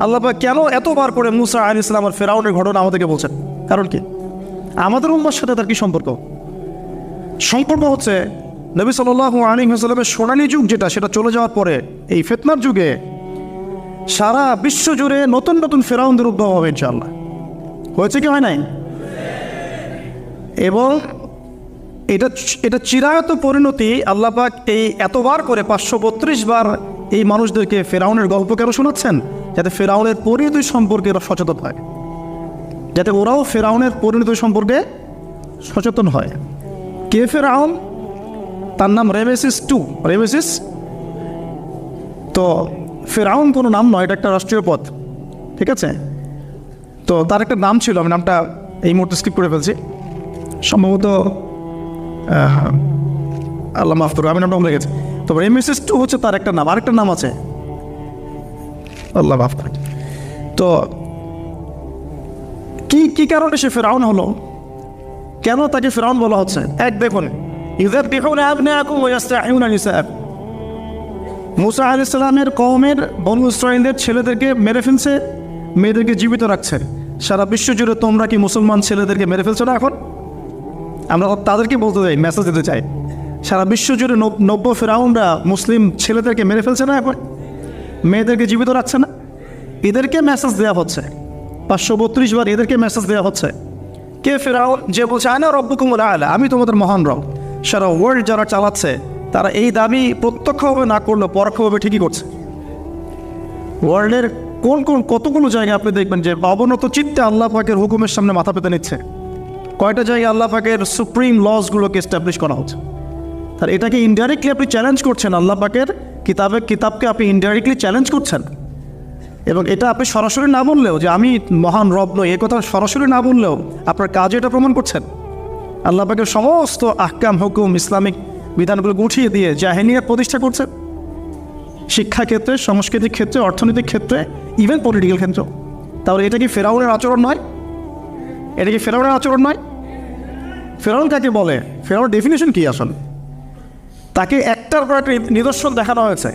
আল্লাহ পাক কেন এতবার করে মুসা আলাইহিস সালাম আর ফিরআউনের ঘটনা আমাদেরকে বলছেন? কারণ কি? আমাদের উম্মার সাথে তার কি সম্পর্ক? সম্পর্ক হচ্ছে নবী সাল্লাল্লাহু আলাইহি ওয়াসাল্লামের সোনালী যুগ যেটা, সেটা চলে যাওয়ার পরে এই ফিতনার যুগে সারা বিশ্ব জুড়ে নতুন নতুন ফিরআউনদের উদ্ভব হবে ইনশাআল্লাহ। হয়েছে কি হয় নাই? এবং এটা চিরায়ত পরিণতি। আল্লাহ পাক এই এতবার করে 532 বার এই মানুষদেরকে ফিরআউনের গল্প কেন শোনাচ্ছেন? যাতে ফিরআউনের পরিণতি সম্পর্কে এরা সচেতন হয়, যাতে ওরাও ফিরআউনের পরিণতি সম্পর্কে সচেতন হয়। কে ফিরআউন? তার নাম রেমেসিস রেমেসিস। তো ফিরআউন কোনো নাম নয়, এটা একটা রাষ্ট্রীয় পদ, ঠিক আছে? তো তার একটা নাম ছিল, আমি নামটা এই মুহূর্তে স্কিপ করে ফেলছি, সম্ভবত আল্লাহ মাফ করুন, আমি নামটা ভুলে গেছি। তো রেমেসিস হচ্ছে তার একটা নাম, আরেকটা নাম আছে, আল্লাহ মাফ করুন। তো কি কারণে সে ফিরআউন হলো? কেন তাকে ফিরআউন বলা হচ্ছে? এক দেখুন, ইউযাববিহুনা আবনাআকুম ওয়া ইস্তাহইউনা নিসাআকুম। মুসা আলাইহিস সালামের কওমের বনু ইসরাঈলদের ছেলেদেরকে মেরে ফেলছে, মেয়েদেরকে জীবিত রাখছে। সারা বিশ্ব জুড়ে তোমরা কি মুসলমান ছেলেদেরকে মেরে ফেলছো না? এখন আমরা তাদেরকে বলতে চাই, মেসেজ দিতে চাই, সারা বিশ্ব জুড়ে নব্য ফিরআউনরা মুসলিম ছেলেদেরকে মেরে ফেলছে না? এখন মেয়েদেরকে জীবিত রাখছে না? এদেরকে মেসেজ দেওয়া হচ্ছে 532 বার, এদেরকে মেসেজ দেওয়া হচ্ছে। কে ফিরআউন? যে বলছে আনা রব্বুকুমুল আ'লা, আমি তোমাদের মহান রব। সারা ওয়ার্ল্ড যারা চালাচ্ছে তারা এই দাবি প্রত্যক্ষভাবে না করলেও পরোক্ষভাবে ঠিকই করছে। ওয়ার্ল্ডের কতগুলো জায়গায় আপনি দেখবেন যে অবনত চিত্তে আল্লাহ পাকের হুকুমের সামনে মাথা পেতে নিচ্ছে। কয়টা জায়গায় আল্লাহ পাকের সুপ্রিম লসগুলোকে এস্টাবলিশ করা হচ্ছে। আর এটাকে ইনডাইরেক্টলি আপনি চ্যালেঞ্জ করছেন, আল্লাহ পাকের কিতাবকে আপনি ইনডাইরেক্টলি চ্যালেঞ্জ করছেন। এবং এটা আপনি সরাসরি না বললেও, যে আমি মহান রব নই, এ কথা সরাসরি না বললেও আপনার কাজে এটা প্রমাণ করছেন। আল্লাহ পাকের সমস্ত আহকাম হুকুম ইসলামিক বিধানগুলোকে উঠিয়ে দিয়ে জাহেলিয়াত প্রতিষ্ঠা করছেন, শিক্ষাক্ষেত্রে, সাংস্কৃতিক ক্ষেত্রে, অর্থনৈতিক ক্ষেত্রে, ইভেন পলিটিক্যাল ক্ষেত্র। তাহলে এটা কি ফিরআউনের আচরণ নয়? এটা কি ফিরআউনের আচরণ নয়? ফিরআউন কাকে বলে? ফিরআউনের ডেফিনেশন কি আসলে? তাকে একটার পর একটা নিদর্শন দেখানো হয়েছে,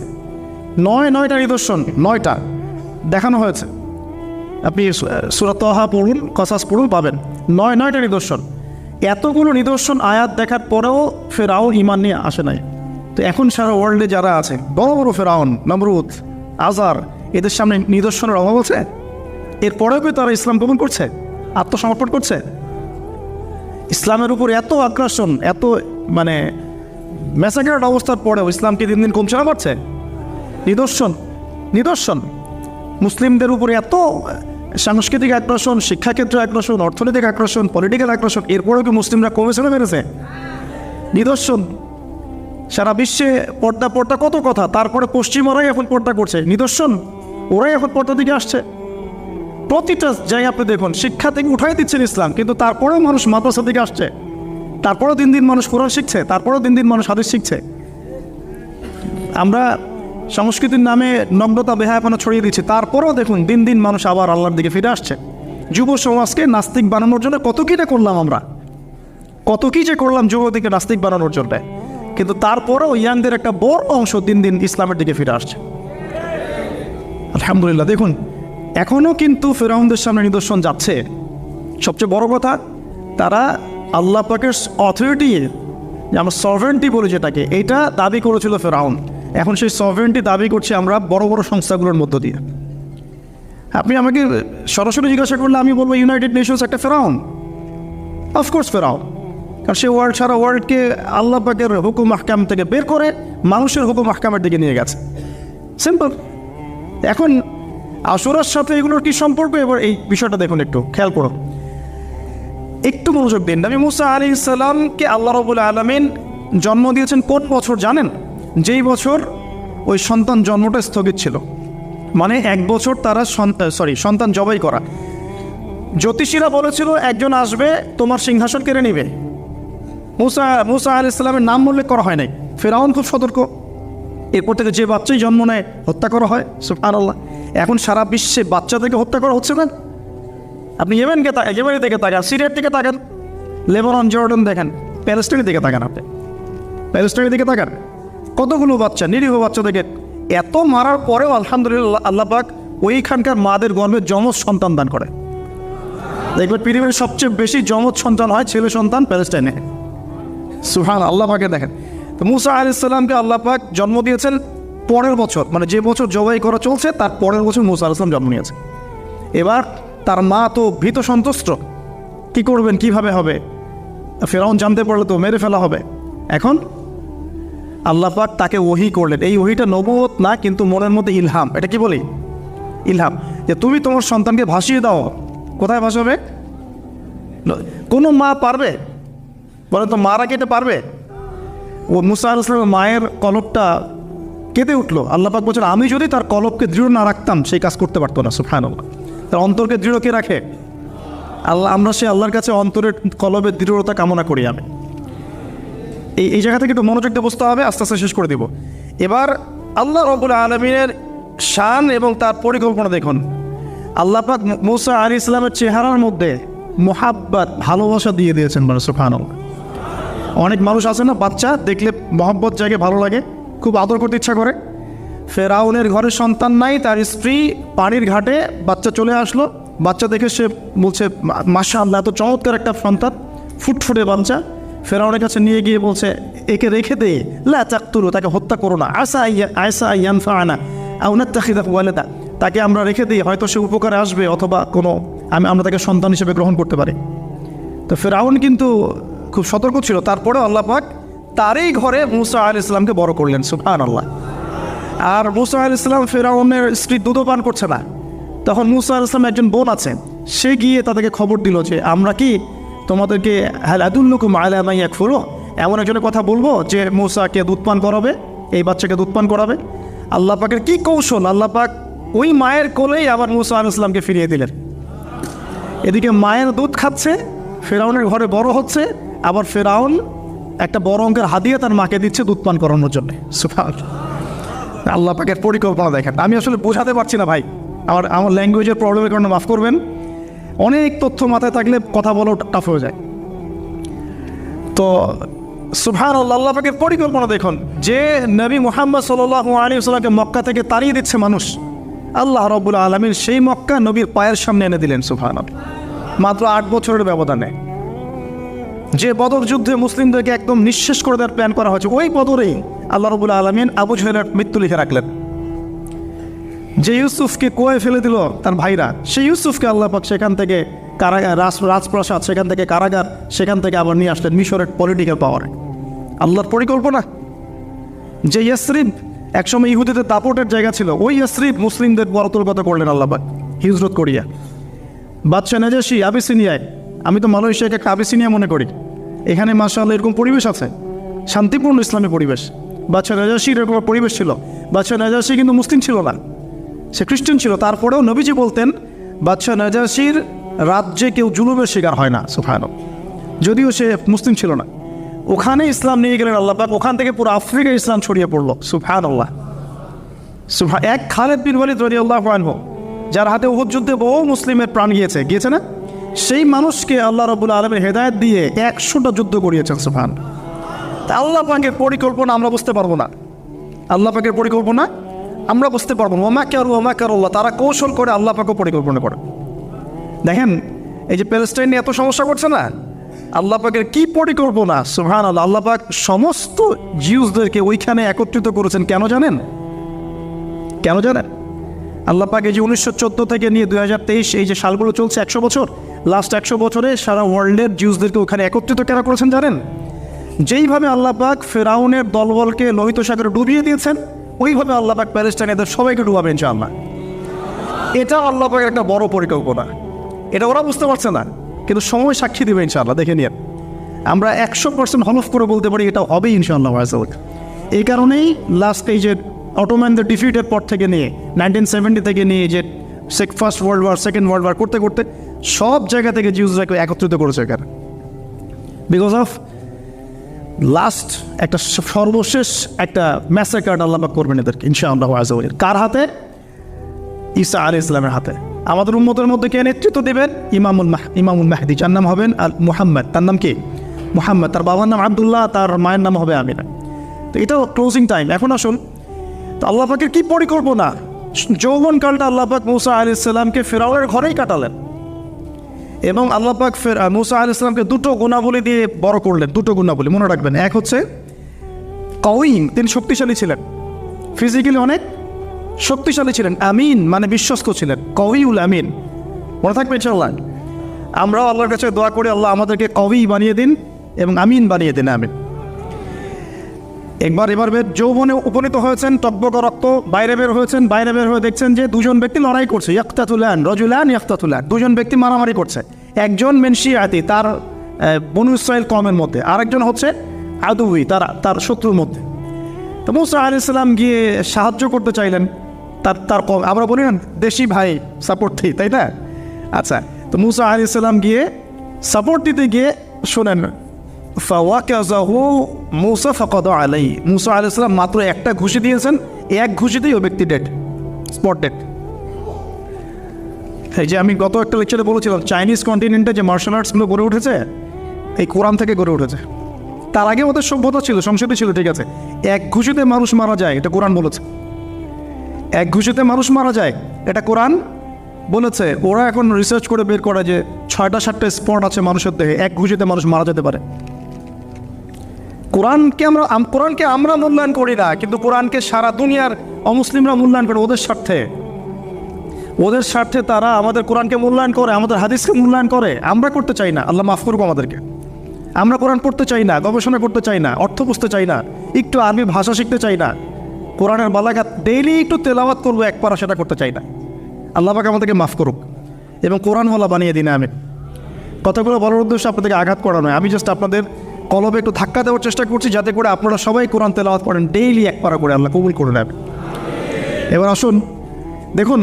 নয়টা নিদর্শন, 9টা দেখানো হয়েছে। আপনি সূরা তাহা পড়ুন, কসাস পড়ুন, পাবেন 9টা নিদর্শন। এতগুলো নিদর্শন আয়াত দেখার পরেও ফিরআউন ঈমান নিয়ে আসে নাই। তো এখন সারা ওয়ার্ল্ডে যারা আছে, বড় বড় ফিরআউন, নমরুদ, আজার, এদের সামনে নিদর্শনের অভাব আছে? এরপরেও কি তারা ইসলাম কবুল করছে, আত্মসমর্পণ করছে? ইসলামের উপর এত আগ্রাসন, এত ম্যাসাকারেড অবস্থার পরেও ইসলামকে দিন দিন কমছে না বাড়ছে? নিদর্শন মুসলিমদের উপরে এত সাংস্কৃতিক আগ্রাসন, শিক্ষাক্ষেত্রে আগ্রাসন, অর্থনৈতিক আগ্রাসন, পলিটিক্যাল আগ্রাসন, এরপরেও কি মুসলিমরা কমেছে না বেড়েছে? নিদর্শন। সারা বিশ্বে পর্দা কত কথা, তারপরে পশ্চিমরাই এখন পর্দা করছে, নিদর্শন। ওরাই এখন পর্দা দিকে আসছে। প্রতিটা জায়গায় আপনি দেখুন, শিক্ষা থেকে উঠাই দিচ্ছেন ইসলাম, কিন্তু তারপরেও মানুষ মাদ্রাসা দিকে আসছে, তারপরেও দিন দিন মানুষ কোরআন শিখছে, তারপরেও দিন দিন মানুষ হাদিস শিখছে। আমরা সংস্কৃতির নামে নম্রতা বেহায়াপনা ছড়িয়ে দিচ্ছি, তারপরেও দেখুন দিন দিন মানুষ আবার আল্লাহর দিকে ফিরে আসছে। যুব সমাজকে নাস্তিক বানানোর জন্য কত কী করলাম আমরা, কত কী যে করলাম যুবতীকে নাস্তিক বানানোর জন্য, কিন্তু তারপরেও ইয়াংদের একটা বড় অংশ দিন দিন ইসলামের দিকে ফিরে আসছে। আলহামদুলিল্লাহ। দেখুন এখনও কিন্তু ফিরআউনদের সামনে নিদর্শন যাচ্ছে। সবচেয়ে বড় কথা, তারা আল্লাহ পাকের অথরিটি, যে আমরা সভরেন্টি বলি যেটাকে, এটা দাবি করেছিল ফিরআউন। এখন সেই সভরেন্টি দাবি করছে আমরা বড় বড় সংস্থাগুলোর মধ্য দিয়ে। আপনি আমাকে সরাসরি জিজ্ঞাসা করলে আমি বলবো ইউনাইটেড নেশনস একটা ফিরআউন, অফকোর্স ফিরআউন। কারণ সে সারা ওয়ার্ল্ডকে আল্লাহ পাকের হুকুম আহকাম থেকে বের করে মানুষের হুকুম আহকামের দিকে নিয়ে গেছে। সিম্পল। এখন আশুরার সাথে এগুলোর কি সম্পর্ক? এবার এই বিষয়টা দেখুন, একটু খেয়াল করুন, একটু মনোযোগ দিন। নবী মুসা আলাইহিস সালামকে আল্লাহ রাব্বুল আলামিন জন্ম দিয়েছেন কোন বছর জানেন? যেই বছর ওই সন্তান জন্মটা স্থগিত ছিল, 1 বছর তারা সন্তান জবাই করা। জ্যোতিষীরা বলেছিল একজন আসবে তোমার সিংহাসন কেড়ে নেবে। মুসা আলাইহিস সালামের নাম উল্লেখ করা হয় নাই। ফিরআউন খুব সতর্ক, এরপর থেকে যে বাচ্চাই জন্ম নেয় হত্যা করা হয়। সুবহানাল্লাহ। এখন সারা বিশ্বে বাচ্চাদেরকে হত্যা করা হচ্ছে না? আপনি ইয়েমেনের দিকে তাকান, সিরিয়ার দিকে তাকান, লেবানন, জর্ডান দেখেন, প্যালেস্টাইনের দিকে তাকান, আপনি প্যালেস্টাইনের দিকে তাকান, কতগুলো বাচ্চা, নিরীহ বাচ্চাদেরকে এত মারার পরেও আলহামদুলিল্লাহ আল্লাহ পাক ওইখানকার মাদের গর্ভে যমজ সন্তান দান করে। দেখবেন পৃথিবীর সবচেয়ে বেশি যমজ সন্তান হয় ছেলে সন্তান প্যালেস্টাইনে। সুবহান আল্লাহ পাকে দেখেন। তো মুসা আলাইহিস সালামকে আল্লাহ পাক জন্ম দিয়েছেন পরের বছর, মানে যে বছর জবাই করা চলছে তার পরের বছর মুসা আলাইহিস সালাম জন্ম নিয়েছে। এবার তার মা তো ভীত সন্তুষ্ট, কী করবেন, কিভাবে হবে, ফেরাউন জানতে পারলে তো মেরে ফেলা হবে। এখন আল্লাহ পাক তাকে ওহী করলেন। এই ওহীটা নবুয়ত না, কিন্তু মনের মধ্যে ইলহাম। এটা কি বলি? ইলহাম, যে তুমি তোমার সন্তানকে ভাসিয়ে দাও। কোথায় ভাসাবে? কোনো মা পারবে? বলে তো মারা কেটে পারবে? ও মুসা আলাইহিস সালামের মায়ের কলবটা কেঁদে উঠলো। আল্লাহ পাক বলছেন আমি যদি তার কলবকে দৃঢ় না রাখতাম সেই কাজ করতে পারতো না। সুবহানাল্লাহ। তার অন্তরকে দৃঢ় কে রাখে? আল্লাহ। আমরা সেই আল্লাহর কাছে অন্তরের কলবের দৃঢ়তা কামনা করি। আমি এই জায়গা থেকে একটু মনোযোগ দিয়ে বসতে হবে, আস্তে আস্তে শেষ করে দিব। এবার আল্লাহ রাব্বুল আলামিনের শান এবং তার পরিকল্পনা দেখুন। আল্লাহ পাক মুসা আলাইহিস সালামের চেহারার মধ্যে মোহাব্বত, ভালোবাসা দিয়ে দিয়েছেন। মানে সুবহানাল্লাহ। অনেক মানুষ আছে না, বাচ্চা দেখলে মহব্বত জায়গায় ভালো লাগে, খুব আদর করতে ইচ্ছা করে। ফেরাউনের ঘরে সন্তান নাই, তার স্ত্রী পানির ঘাটে বাচ্চা চলে আসলো। বাচ্চা দেখে সে বলছে মাশাআল্লাহ, এত চমৎকার একটা সন্তান, ফুটফুটে বাচ্চা। ফেরাউনের কাছে নিয়ে গিয়ে বলছে একে রেখে দে, লা তাকতুলু, তাকে হত্যা করো না, আয়সা ইয়ানফাআনা আও নাত্তাখিযাহু ওয়ালাদা, তাকে আমরা রেখে দিই, হয়তো সে উপকারে আসবে, অথবা কোনো আমরা তাকে সন্তান হিসেবে গ্রহণ করতে পারি। তো ফেরাউন কিন্তু খুব সতর্ক ছিল। তারপরে আল্লাহ পাক তারই ঘরে মুসা আলাইহিস সালামকে বড় করলেন। সুবহানাল্লাহ। আর মুসা আলাইহিস সালাম ফেরাউনের স্ত্রী দুধও পান করছে না। তখন মুসা আলাইহিস সালামের একজন বোন আছে, সে গিয়ে তাদেরকে খবর দিল যে আমরা কি তোমাদেরকে হাল আদুল্লুকুম আলা মা ইয়াকফুরু, এমন একজনের কথা বলবো যে মুসাকে দুধ পান করাবে, এই বাচ্চাকে দুধ পান করাবে। আল্লাহ পাকের কি কৌশল! আল্লাহ পাক ওই মায়ের কোলেই আবার মুসা আলাইহিস সালামকে ফিরিয়ে দিলেন। এদিকে মায়ের দুধ খাচ্ছে, ফেরাউনের ঘরে বড় হচ্ছে, আবার ফেরাউন একটা বড় অঙ্কের হাদিয়া তার মাকে দিচ্ছে দুধ পান করানোর জন্য। সুবহানাল্লাহ। আল্লাহ পাকের পরিকল্পনা দেখেন। আমি আসলে বোঝাতে পারছি না ভাই, আমার ল্যাঙ্গুয়েজের প্রবলেমের কারণে মাফ করবেন। অনেক তথ্য মাথায় থাকলে কথা বলাও টাফ হয়ে যায়। তো সুবহানাল্লাহ, আল্লাহ পাকের পরিকল্পনা দেখুন। যে নবী মুহাম্মদ সাল্লাল্লাহু আলাইহি ওয়াসাল্লামকে মক্কা থেকে তাড়িয়ে দিচ্ছে মানুষ, আল্লাহ রাব্বুল আলামিন সেই মক্কা নবীর পায়ের সামনে এনে দিলেন। সুবহানাল্লাহ। মাত্র 8 বছরের ব্যবধানে। যে বদর যুদ্ধে মুসলিমদেরকে একদম নিঃশেষ করে দেওয়ার প্ল্যান করা হয়েছে, ওই বদরেই আল্লাহ রাব্বুল আলামিন আবু জেহেলের মৃত্যু লিখে রাখলেন। যে ইউসুফকে কোয়ে ফেলে দিল তার ভাইরা, সেই ইউসুফকে আল্লাহ পাক সেখান থেকে কারাগার, রাজপ্রাসাদ, সেখান থেকে কারাগার, সেখান থেকে আবার নিয়ে আসলেন মিশরের পলিটিক্যাল পাওয়ারে। আল্লাহর পরিকল্পনা। যে ইয়াসরিব একসময় ইহুদিদের দাপটের জায়গা ছিল, ওই ইয়াসরিব মুসলিমদের অন্তর্গত করলেন আল্লাহ পাক হিজরত করিয়া। বাদশা নাজাশী আবিসিনিয়ায়, আমি তো মালয়েশিয়াকে একটা আবিসিনিয়া মনে করি, এখানে মাশাআল্লাহ এরকম পরিবেশ আছে, শান্তিপূর্ণ ইসলামী পরিবেশ। বাদশা নাজাশীর এরকম পরিবেশ ছিল। বাদশা নাজাশী কিন্তু মুসলিম ছিল না, সে খ্রিস্টান ছিল। তারপরেও নবীজি বলতেন বাদশা নাজাশীর রাজ্যে কেউ জুলুমের শিকার হয় না। সুবহানাল্লাহ। যদিও সে মুসলিম ছিল না, ওখানে ইসলাম নিয়ে গেলেন আল্লাহ পাক। ওখান থেকে পুরো আফ্রিকায় ইসলাম ছড়িয়ে পড়লো। সুবহানাল্লাহ। এক খালিদ বিন ওয়ালিদ রাদিয়াল্লাহু আনহু, যার হাতে উহুদ যুদ্ধে বহু মুসলিমের প্রাণ গিয়েছে না, সেই মানুষকে আল্লাহ রাব্বুল আলামিন হেদায়েত দিয়ে 100টা যুদ্ধ করিয়েছেন। সুবহানাল্লাহ। তা আল্লাহ পাকের পরিকল্পনা আমরা বুঝতে পারবো না। আল্লাহ পাকের পরিকল্পনা আমরা বুঝতে পারবো না। ওমা কারুল্লাহ, তারা কৌশল করে, আল্লাহ পাকও পরিকল্পনা করে। দেখেন এই যে প্যালেস্টাইন নিয়ে এত সমস্যা করছে না, আল্লাহ পাকের কি পরিকল্পনা! সুবহানাল্লাহ। আল্লাহ পাক সমস্ত জিউসদেরকে ওইখানে একত্রিত করেছেন। কেন জানেন? আল্লাহ পাক এই যে 1914 থেকে নিয়ে 2023 এই যে সালগুলো চলছে, 100 বছর, লাস্ট 100 বছরে সারা ওয়ার্ল্ডের জিউসদেরকে ওখানে একত্রিত কেন করেছেন জানেন? যেইভাবে আল্লাহ পাক ফেরাউনের দলবলকে লোহিত সাগরে ডুবিয়ে দিয়েছেন, ওইভাবে আল্লাহ পাক প্যালেস্টাইনের সবাইকে ডুবাবে ইনশাআল্লাহ। এটা আল্লাহ পাকের একটা বড় পরিকল্পনা। এটা ওরা বুঝতে পারছে না, কিন্তু সময় সাক্ষী দেবে ইনশাআল্লাহ। দেখে নিয়ে আমরা 100% হলফ করে বলতে পারি এটা হবে ইনশাআল্লাহ। এই কারণেই লাস্ট এই যে অটোম্যানদের ডিফিটের পর থেকে নিয়ে 1970 থেকে নিয়ে যে first world war, second world war করতে করতে সব জায়গা থেকে জিউসরাকে একত্রিত করেছে এখানে, বিকজ অফ লাস্ট একটা সর্বশেষ একটা ম্যাসাকার আল্লাহ পাক করবেন এদেরকে ইনশাআল্লাহ। কার হাতে? ঈসা আলাইহিস সালামের হাতে। আমাদের উম্মতের মধ্যে কে নেতৃত্ব দেবেন? ইমামুল মাহদি, যার নাম হবেন মুহাম্মদ। তার নাম কি? মুহাম্মদ। তার বাবার নাম আব্দুল্লাহ, তার মায়ের নাম হবে আমিনা। তো এটাও ক্লোজিং টাইম। এখন আসুন, তো আল্লাহ পাকের কি পরিকল্পনা! যৌবনকালটা আল্লাহ পাক মুসা আলাইহিস সালামকে ফেরাউনের ঘরেই কাটালেন এবং আল্লাহ পাক মুসা আলাইহিস সালামকে দুটো গুণাবলী দিয়ে বড় করলেন। দুটো গুণাবলী মনে রাখবেন, এক হচ্ছে কাউয়িম, তিনি শক্তিশালী ছিলেন, ফিজিক্যালি অনেক শক্তিশালী ছিলেন। আমিন মানে বিশ্বস্ত ছিলেন, কাউয়ুল আমিন, মনে থাকবে ইনশাআল্লাহ। আমরাও আল্লাহর কাছে দোয়া করি আল্লাহ আমাদেরকে কাউয়ি বানিয়ে দিন এবং আমিন বানিয়ে দিন, আমিন। এবার যৌবনে উপনীত হয়েছেন, টকবক রক্ত, বাইরে বের হয়েছেন, বাইরে বের হয়ে দেখছেন যে দুজন ব্যক্তি লড়াই করছে, ইয়াক্তাতুলান রজুলান ইয়াক্তাতুলান, দুজন ব্যক্তি মারামারি করছে। একজন মেনশিয়াতি তার বনু ইসরাইল কওমের মধ্যে, আরেকজন হচ্ছে আদুই তার শত্রুর মধ্যে। তো মুসা আলাইহিস সালাম গিয়ে সাহায্য করতে চাইলেন তার কম, আমরা বলি না দেশি ভাই সাপোর্ট দিই, তাই না? আচ্ছা, তো মুসা আলাইহিস সালাম গিয়ে সাপোর্ট দিতে গিয়ে শোনেন, ফাওয়াকাযাহু মুসা ফাকাদা আলাইহি, মুসা আলাইহিস সালাম মাত্র একটা ঘুষি দিয়েছেন, এক ঘুষিতেই ওই ব্যক্তি ডেড, স্পট ডেড। এই যে আমি গত একটা লেকচারে বলেছিলাম চাইনিজ কন্টিনেন্টে যে মার্শাল আর্টসগুলো গড়ে উঠেছে এই কোরআন থেকে গড়ে উঠেছে। তার আগে ওদের সভ্যতা ছিল, সংস্কৃতি ছিল, ঠিক আছে। এক ঘুষিতে মানুষ মারা যায়, এটা কোরআন বলেছে। এক ঘুষিতে মানুষ মারা যায়, এটা কোরআন বলেছে। ওরা এখন রিসার্চ করে বের করে যে 6টা-7টা স্পট আছে মানুষের দেহে, এক ঘুষিতে মানুষ মারা যেতে পারে। কোরআনকে আমরা মূল্যায়ন করি না, কিন্তু কোরআনকে সারা দুনিয়ার অমুসলিমরা মূল্যায়ন করে ওদের স্বার্থে তারা আমাদের কোরআনকে মূল্যায়ন করে, আমাদের হাদিসকে মূল্যায়ন করে। আমরা করতে চাই না, আল্লাহ মাফ করুক আমাদেরকে। আমরা কোরআন পড়তে চাই না, গবেষণা করতে চাই না, অর্থ বুঝতে চাই না, একটু আরবি ভাষা শিখতে চাই না, কোরআনের বালাগাত ডেইলি একটু তেলাওয়াত করবো এক পারা, সেটা করতে চাই না। আল্লাহ পাক আমাদেরকে মাফ করুক এবং কোরআনওয়ালা বানিয়ে দিন। আমি কথাগুলো বলার উদ্দেশ্য আপনাদেরকে আঘাত করা নয়, আমি জাস্ট আপনাদের কলবে একটু ধাক্কা দেওয়ার চেষ্টা করছি যাতে করে আপনারা সবাই কোরআন তেলাওয়াত করেন ডেইলি এক পারা করে, আল্লাহ কবুল করে নেন। এবার আসুন দেখুন,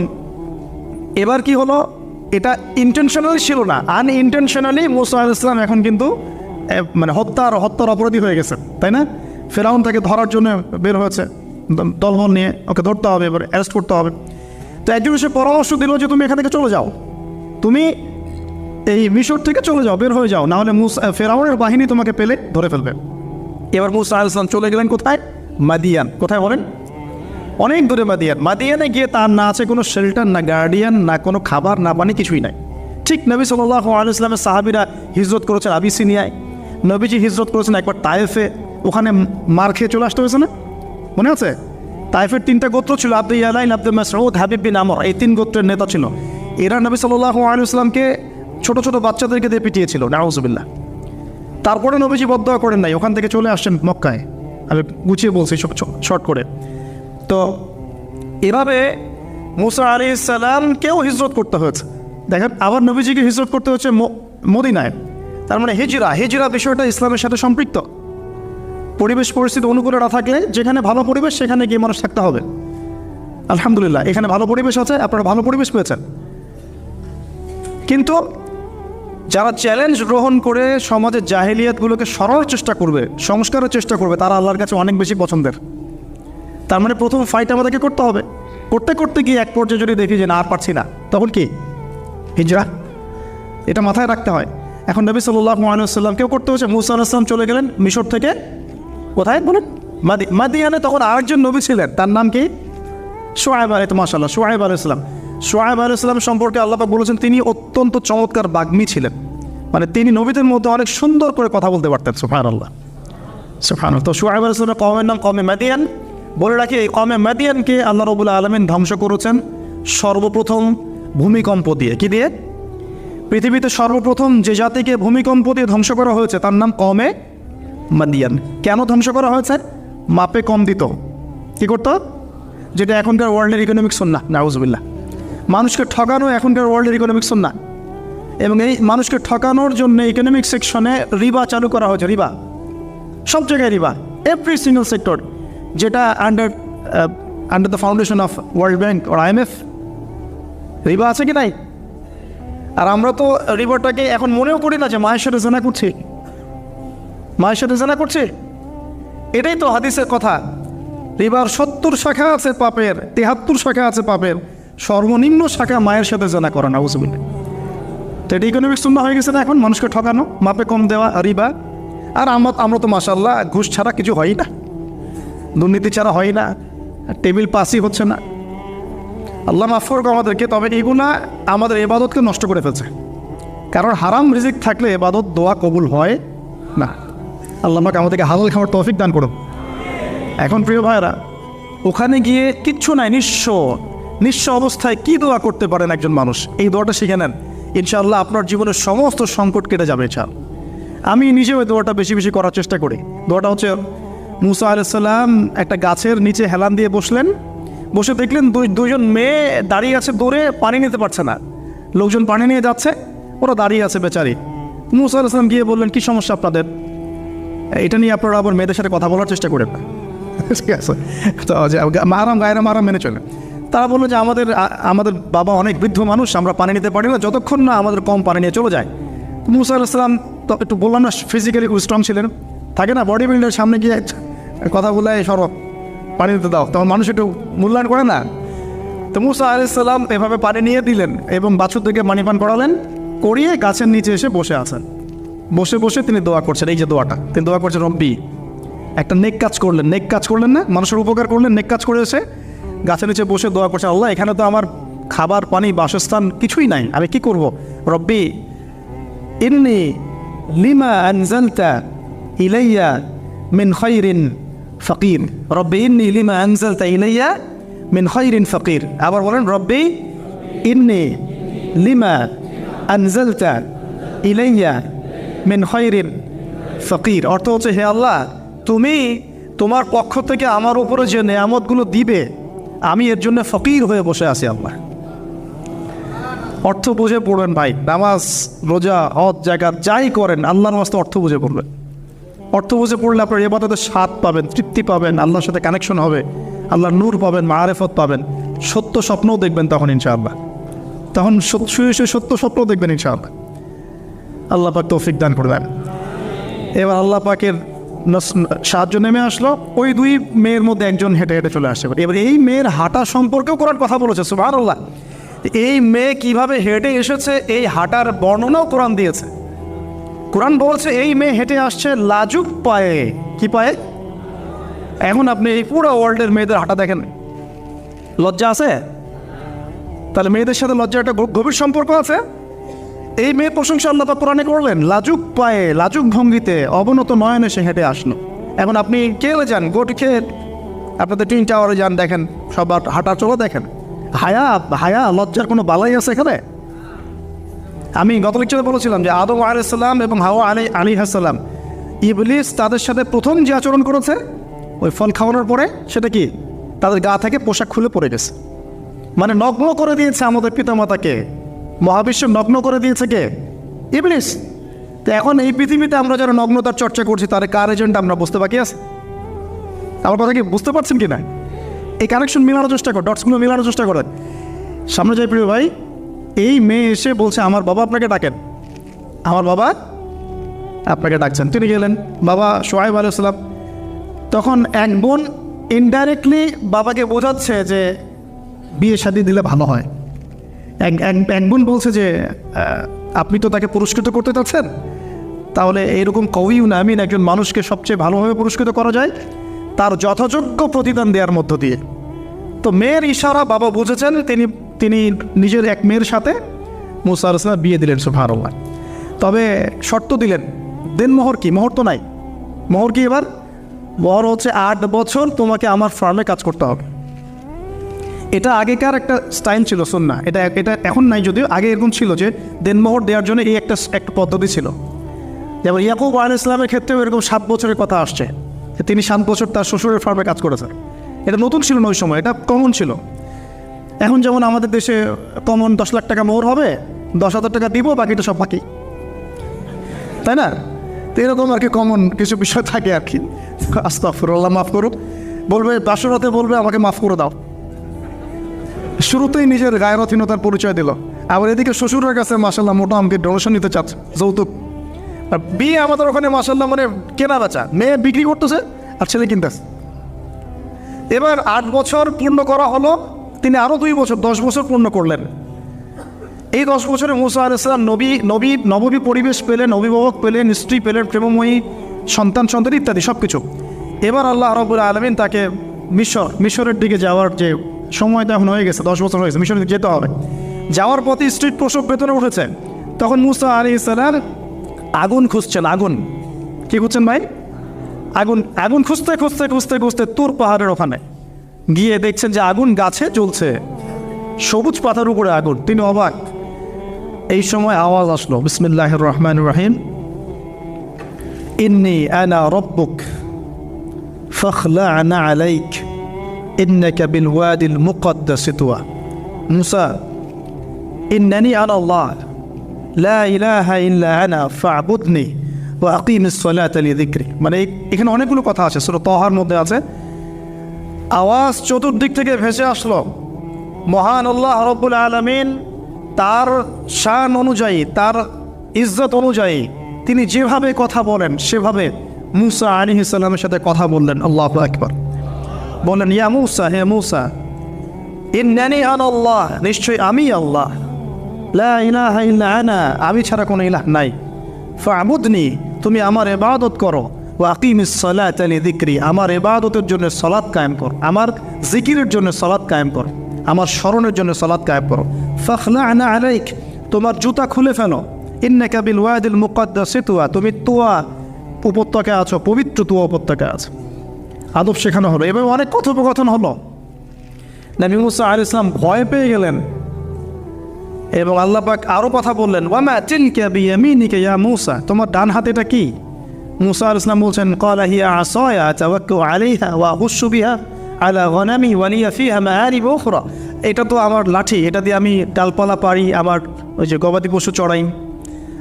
এবার কি হলো, এটা ইন্টেনশনালি ছিল না, আনইন্টেনশনালি মুসা আলাইহিস সালাম এখন কিন্তু মানে হত্যার অপরাধী হয়ে গেছে, তাই না? ফেরাউন তাকে ধরার জন্য বের হয়েছে দলবল নিয়ে, ওকে ধরতে হবে, এবার অ্যারেস্ট করতে হবে। তো একজন এসে পরামর্শ দিল যে তুমি এখান থেকে চলে যাও, তুমি এই মিশর থেকে চলে যাও, বের হয়ে যাও, নাহলে ফেরাউনের বাহিনী তোমাকে পেলে ধরে ফেলবে। এবার মুসা আলাইহিস সালাম চলে গেলেন কোথায়? মাদিয়ান। কোথায় বলেন? অনেক দূরে মাদিয়ানে গিয়ে তার না আছে কোনো শেল্টার, না গার্ডিয়ান, না কোনো খাবার, না পানি, কিছুই নাই। ঠিক নবী সাল্লাল্লাহু আলাইহি ওয়াসাল্লামের সাহাবীরা হিজরত করেছেন আবিসিনিয়ায়, নবীজি হিজরত করেছেন একবার তায়েফে, ওখানে মার খেয়ে চলে আসতে হয়েছে না, মনে আছে? তায়েফের 3টা গোত্র ছিল, আব্দু ইয়ালাইন, আব্দুল মাসউদ, হাবিব বিন আমর, এই 3 গোত্রের নেতা ছিল। এরা নবী সাল্লাল্লাহু আলাইহি ওয়াসাল্লামকে ছোট ছোট বাচ্চাদেরকে দিয়ে পিটিয়েছিল, নাউযুবিল্লাহ। তারপরে নবীজি বদদোয়া করেন নাই, ওখান থেকে চলে আসছেন মক্কায়। আমি গুছিয়ে বলছি শর্ট করে। তো এভাবে মুসা আলাইহিস সালামকেও হিজরত করতে হয়েছে। দেখেন, আবার নবীজিকে হিজরত করতে হচ্ছে মদিনায়। তার মানে হিজরা বিষয়টা ইসলামের সাথে সম্পৃক্ত। পরিবেশ পরিস্থিতি অনুকূলে না থাকলে, যেখানে ভালো পরিবেশ সেখানে গিয়ে মানুষ থাকতে হবে। আলহামদুলিল্লাহ এখানে ভালো পরিবেশ আছে, আপনারা ভালো পরিবেশ পেয়েছেন। কিন্তু যারা চ্যালেঞ্জ গ্রহণ করে সমাজের জাহেলিয়াতগুলোকে সরানোর চেষ্টা করবে, সংস্কারের চেষ্টা করবে, তারা আল্লাহর কাছে অনেক বেশি পছন্দের। তার মানে প্রথম ফাইট আমাদেরকে করতে হবে। করতে করতে গিয়ে এক পর্যায়ে যদি দেখি যে না আর পারছি না, তখন কি? হিজরা। এটা মাথায় রাখতে হয়। এখন নবী সাল্লাল্লাহু আলাইহি ওয়াসাল্লামকেও করতে হচ্ছে। মুসা আলাইহিস সালাম চলে গেলেন মিশর থেকে কোথায় বলেন? মাদিয়ানে। তখন আরেকজন নবী ছিলেন, তার নাম কি? শুআয়ব আলাইহিস সালাম। মাশাআল্লাহ, শুআয়ব আলাইহিস সালাম। শুআয়ব আলাইহিস সালাম সম্পর্কে আল্লাহ পাক বলেছেন তিনি অত্যন্ত চমৎকার বাগ্মী ছিলেন, মানে তিনি নবীদের মধ্যে অনেক সুন্দর করে কথা বলতে পারতেন। সুবহানাল্লাহ, সুবহানাল্লাহ। তো শুআয়ব আলাইহিস সালামের কওমের নাম কওমে মাদিয়ান। বলে রাখি, এই কওমে মাদিয়ানকে আল্লাহ রাব্বুল আলামিন ধ্বংস করেছেন সর্বপ্রথম ভূমিকম্প দিয়ে। কি দিয়ে? পৃথিবীতে সর্বপ্রথম যে জাতিকে ভূমিকম্প দিয়ে ধ্বংস করা হয়েছে তার নাম কওমে মাদিয়ান। কেন ধ্বংস করা হয়েছে? মাপে কম দিত। কি করতো? যেটা এখনকার ওয়ার্ল্ডের ইকোনমিক সুন্নাহ, নাউযুবিল্লাহ। মানুষকে ঠকানো এখনকার ওয়ার্ল্ডের ইকোনমিক সুন্নাহ। এবং এই মানুষকে ঠকানোর জন্য ইকোনমিক সেকশনে রিবা চালু করা হয়েছে। রিবা, সব জায়গায় রিবা, এভরি সিঙ্গল সেক্টর, যেটা under the foundation of world bank আর IMF। রিবা আছে কি নাই? আর আমরা তো রিবাটাকে এখন মনেও করি না যে মায়ের সাথে জেনা করছি, মায়ের সাথে জেনা করছি। এটাই তো হাদিসের কথা। রিবার 70 শাখা আছে পাপের, 73 শাখা আছে পাপের, সর্বনিম্ন শাখা মায়ের সাথে জেনা করা, নাউযুবিল্লাহ। তো এটা ইকোনমিক সুন্নাহ হয়ে গেছে না এখন, মানুষকে ঠকানো, মাপে কম দেওয়া, রিবা। আর আমরা তো মাশাআল্লাহ ঘুষ ছাড়া কিছু হয় না, দুর্নীতি ছাড়া হয় না, টেবিল পাসই হচ্ছে না। আল্লাহ মাফ করুক আমাদেরকে। তবে এগুলা আমাদের ইবাদতকে নষ্ট করে ফেলছে, কারণ হারাম রিজিক থাকলে ইবাদত দোয়া কবুল হয় না। আল্লাহ আমাকে আমাদেরকে হালাল খাওয়ার তৌফিক দান করুন। এখন প্রিয় ভাইরা, ওখানে গিয়ে কিচ্ছু নাই, নিঃস্ব অবস্থায় কি দোয়া করতে পারেন একজন মানুষ, এই দোয়াটা শিখে নেন, ইনশাআল্লাহ আপনার জীবনের সমস্ত সংকট কেটে যাবে। আমি নিজেও ওই দোয়াটা বেশি বেশি করার চেষ্টা করি। দোয়াটা হচ্ছে, মুসা আলাইহিস সালাম একটা গাছের নিচে হেলান দিয়ে বসলেন, বসে দেখলেন দুইজন মেয়ে দাঁড়িয়ে আছে, দৌড়ে পানি নিতে পারছে না, লোকজন পানি নিয়ে যাচ্ছে, ওরা দাঁড়িয়ে আছে বেচারি। মুসা আলাইহিস সালাম গিয়ে বললেন, কী সমস্যা আপনাদের? এটা নিয়ে আপনারা আবার মেয়েদের সাথে কথা বলার চেষ্টা করেন না, ঠিক আছে? তো মাহারাম গায়রা মাহারাম মেনে চলে। তারা বললো যে আমাদের বাবা অনেক বৃদ্ধ মানুষ, আমরা পানি নিতে পারি না যতক্ষণ না আমাদের কম পানি নিয়ে চলে যায়। মুসা আলাইহিস সালাম তো একটু বললাম না, ফিজিক্যালি স্ট্রং ছিলেন, থাকে না বডি বিল্ডার, সামনে গিয়ে কথা বলে সরব পানি দিতে দাও, তখন মানুষ একটু মূল্যায়ন করে না। তো মুসা আলাইহিস সালাম এভাবে পানি নিয়ে দিলেন এবং বাছুরদেরকে পানি পান করালেন, করিয়ে গাছের নিচে এসে বসে আছেন। বসে বসে তিনি দোয়া করছেন, এই যে দোয়াটা তিনি দোয়া করছেন, রব্বি, একটা নেক কাজ করলেন না, মানুষের উপকার করলেন, নেক কাজ করে এসে গাছের নিচে বসে দোয়া করছে, আল্লাহ এখানে তো আমার খাবার পানি বাসস্থান কিছুই নাই, আমি কি করব? রব্বি ইন্নী লিমা আনজালতা ইলাইয়া মিন খায়রিন ফাকির, রব্বি ইন্নী লিমা আনজালতা ইলাইয়া মিন খায়রিন ফাকির। আবার বলেন, রব্বি ইন্নী লিমা আনজালতা ইলাইয়া মিন খায়রিন ফাকির। অর্থ হচ্ছে, হে আল্লাহ, তুমি তোমার পক্ষ থেকে আমার উপরে যে নেয়ামতগুলো দিবে, আমি এর জন্য ফকির হয়ে বসে আছি। আল্লাহ অর্থ বুঝে পড়বেন ভাই, নামাজ রোজা হজ জাকাত যাই করেন আল্লাহর ওয়াস্তে অর্থ বুঝে পড়বেন। অর্থ বুঝে পড়লে আপনার ইবাদতের স্বাদ পাবেন, তৃপ্তি পাবেন, আল্লাহর সাথে কানেকশন হবে, আল্লাহর নূর পাবেন, মাআরিফত পাবেন, সত্য স্বপ্নও দেখবেন তখন ইনশাআল্লাহ। তখন শুয়ে শুয়ে সত্য স্বপ্নও দেখবেন ইনশাআল্লাহ। আল্লাহ পাক তৌফিক দান করবেন। এবার আল্লাহ পাকের সাহায্য নেমে আসলো, ওই দুই মেয়ের মধ্যে একজন হেঁটে হেঁটে চলে আসছে। এবার এই মেয়ের হাঁটা সম্পর্কেও কোরআন কথা বলেছে, সুবহানাল্লাহ। এই মেয়ে কিভাবে হেঁটে এসেছে এই হাঁটার বর্ণনাও কোরআন দিয়েছে। কোরআন বলছে এই মেয়ে হেঁটে আসছে লাজুক পায়ে। কি পায়ে? এখন আপনি এই পুরো ওয়ার্ল্ডের মেয়েদের হাঁটা দেখেন, লজ্জা আছে? তাহলে মেয়েদের সাথে লজ্জার একটা গভীর সম্পর্ক আছে। এই মেয়ের প্রশংসা আল্লাহ পাক কোরআনে করলেন, লাজুক পায়ে, লাজুক ভঙ্গিতে, অবনত নয়নে সে হেঁটে আসলো। এখন আপনি কেলে যান, গোটি খেয়ে আপনাদের টুইন টাওয়ারে যান, দেখেন সবার হাঁটা চলো দেখেন, হায়া লজ্জার কোনো বালাই আছে এখানে? আমি গত লেকচারে বলেছিলাম যে আদম আলাইহিস সালাম এবং হাওয়া আলাইহিস সালাম, ইবলিস তাদের সাথে প্রথম যে আচরণ করেছে ওই ফল খাওয়ানোর পরে, সেটা কি? তাদের গা থেকে পোশাক খুলে পড়ে গেছে, মানে নগ্ন করে দিয়েছে আমাদের পিতামাতাকে, মহাবিশ্ব নগ্ন করে দিয়েছে কে? ইবলিস। তো এখন এই পৃথিবীতে আমরা যারা নগ্নতার চর্চা করছি তার কার এজেন্ট আমরা বুঝতে বাকি আছে? আমার কথা কি বুঝতে পারছেন কি না? এই কানেকশন মেলানোর চেষ্টা করেন, ডটসগুলো মেলানোর চেষ্টা করেন। সামনে যাই প্রিয় ভাই, এই মেয়ে এসে বলছে আমার বাবা আপনাকে ডাকেন, আমার বাবা আপনাকে ডাকছেন। তিনি গেলেন, বাবা শুআয়ব আলাইহিস সালাম। তখন এক বোন ইনডাইরেক্টলি বাবাকে বোঝাচ্ছে যে বিয়ে শাদী দিলে ভালো হয়। এক বোন বলছে যে আপনি তো তাকে পুরস্কৃত করতে চাচ্ছেন, তাহলে এইরকম কবিও না, আমি একজন মানুষকে সবচেয়ে ভালোভাবে পুরস্কৃত করা যায় তার যথাযোগ্য প্রতিদান দেওয়ার মধ্য দিয়ে। তো মেয়ের ইশারা বাবা বুঝেছেন, তিনি নিজের এক মেয়ের সাথে মুসা আলাইহিস সালাম বিয়ে দিলেন, সুবহানাল্লাহ। তবে শর্ত দিলেন, দেনমোহর কি? মোহর তো নাই। মোহর কি? এবার মোহর হচ্ছে 8 বছর তোমাকে আমার ফার্মে কাজ করতে হবে। এটা আগেকার একটা স্টাইল ছিল, সুন্নাহ। এটা এখন নাই, যদিও আগে এরকম ছিল যে দেনমোহর দেওয়ার জন্য এই একটা পদ্ধতি ছিল। যেমন ইয়াকুব আলাইহিস সালামের ক্ষেত্রেও এরকম 7 বছরের কথা আসছে, তিনি 7 বছর তার শ্বশুরের ফার্মে কাজ করেছেন। এটা নতুন ছিল না ওই সময়, এটা কমন ছিল। এখন যেমন আমাদের দেশে কমন 10 লাখ টাকা মোহর হবে, 10,000 টাকা দিব, বাকিটা সব বাকি, তাই না? তো এরকম আর কি কমন কিছু বিষয় থাকে আর কি। আস্তাগফিরুল্লাহ, মাফ করুক। বলবে বাসরাতে, বলবে আমাকে মাফ করে দাও। শুরুতেই নিজের গায়রথীনতার পরিচয় দিল। আবার এদিকে শ্বশুরের কাছে মাশাল্লাহ মোটা অঙ্কের ডোনেশন নিতে চাচ্ছে, যৌতুক। আর বিয়ে আমাদের ওখানে মাশাল্লাহ মানে কেনা বেচা, মেয়ে বিক্রি করতেছে আর ছেলে কিনতেছে। এবার 8 বছর পূর্ণ করা হলো, তিনি আরও 2 বছর 10 বছর পূর্ণ করলেন। এই 10 বছরে মুসা আলাইহিস সালাম নবী পরিবেশ পেলেন, অভিভাবক পেলেন, স্ত্রী পেলেন, প্রেমময়ী সন্তান ইত্যাদি সব কিছু। এবার আল্লাহ রাব্বুল আলামিন তাকে মিশরের দিকে যাওয়ার যে সময় তো এখন হয়ে গেছে, 10 বছর হয়ে গেছে, মিশরে যেতে হবে। যাওয়ার পথে স্ট্রিট প্রসব বেতনে উঠেছে। তখন মুসা আলাইহিস সালাম আগুন খুঁজছেন। আগুন কি খুঁজছেন ভাই? আগুন। আগুন খুঁজতে খুঁজতে খুঁজতে খুঁজতে তুর পাহাড়ের ওখানে গিয়ে দেখছেন যে আগুন গাছে জ্বলছে, সবুজ পাতার উপরে আগুন। তিনি অবাক। এই সময় আওয়াজ আসলো, বিসমিল্লাহির রহমানির রহিম, ইন্নী আনা রব্বুক ফাখলা'না আলাইক ইন্নাকা বিল ওয়াদিল মুকদ্দাস তুয়া। মুসা, ইন্নানি আনা আল্লাহ লা ইলাহা ইল্লা আনা ফা'বুদনি ওয়া আকিমিস সালাতা লিযিকরি। মানে এখানে অনেকগুলো কথা আছে, সূরা তাহার মধ্যে আছে। আওয়াজ চতুর্দিক থেকে ভেসে আসলো। মহান আল্লাহ রাব্বুল আলামিন তার শান অনুযায়ী, তার ইজ্জত অনুযায়ী তিনি যেভাবে কথা বলেন সেভাবে মুসা আলাইহিস সালামের সাথে কথা বললেন। আল্লাহু আকবার। বললেন, ইয়া মুসা, হে মুসা, ইন্নানি আনা আল্লাহ, নিশ্চয়ই আমি আল্লাহ, লা ইলাহা ইল্লা আনা, আমি ছাড়া কোনো ইলাহ নাই, ফা'বুদনি, তুমি আমার ইবাদত করো, ওয়া আকিমিস সালাতা লিযিকরি, আমার ইবাদতের জন্য সালাত কায়েম করো, আমার জিকিরের জন্য সালাত কায়েম করো, আমার স্মরণের জন্য সালাত কায়েম করো। ফাখলা'না আলাইক, তোমার জুতা খুলে ফেলো, ইন্নাকা বিল ওয়াদিল মুকদ্দাস তুয়া, তুমি তুয়া উপত্যকায় আছো, পবিত্র তুয়া উপত্যকায় আছো। আদব শেখানো হলো। এভাবে অনেক কথোপকথন হলো। নবী মুসা আলাইহিস সালাম ভয় পেয়ে গেলেন এবং আল্লাহ পাক আরও কথা বললেন, ওয়ামা তিলকা বিয়ামিনিকা ইয়া মুসা, তোমার ডান হাতে এটা কি? মুসা আলাইহিস সালাম বলছেন, ক্বালা হিয়া আসায়া তাওয়াক্কাউ আলাইহা ওয়া আহুশু বিহা আলা গনামি ওয়া লিয়া ফিহা মাআরিব উখরা। এটা তো আমার লাঠি, এটা দিয়ে আমি ডালপালা পারি, আমার ওই যে গবাদি পশু চড়াই।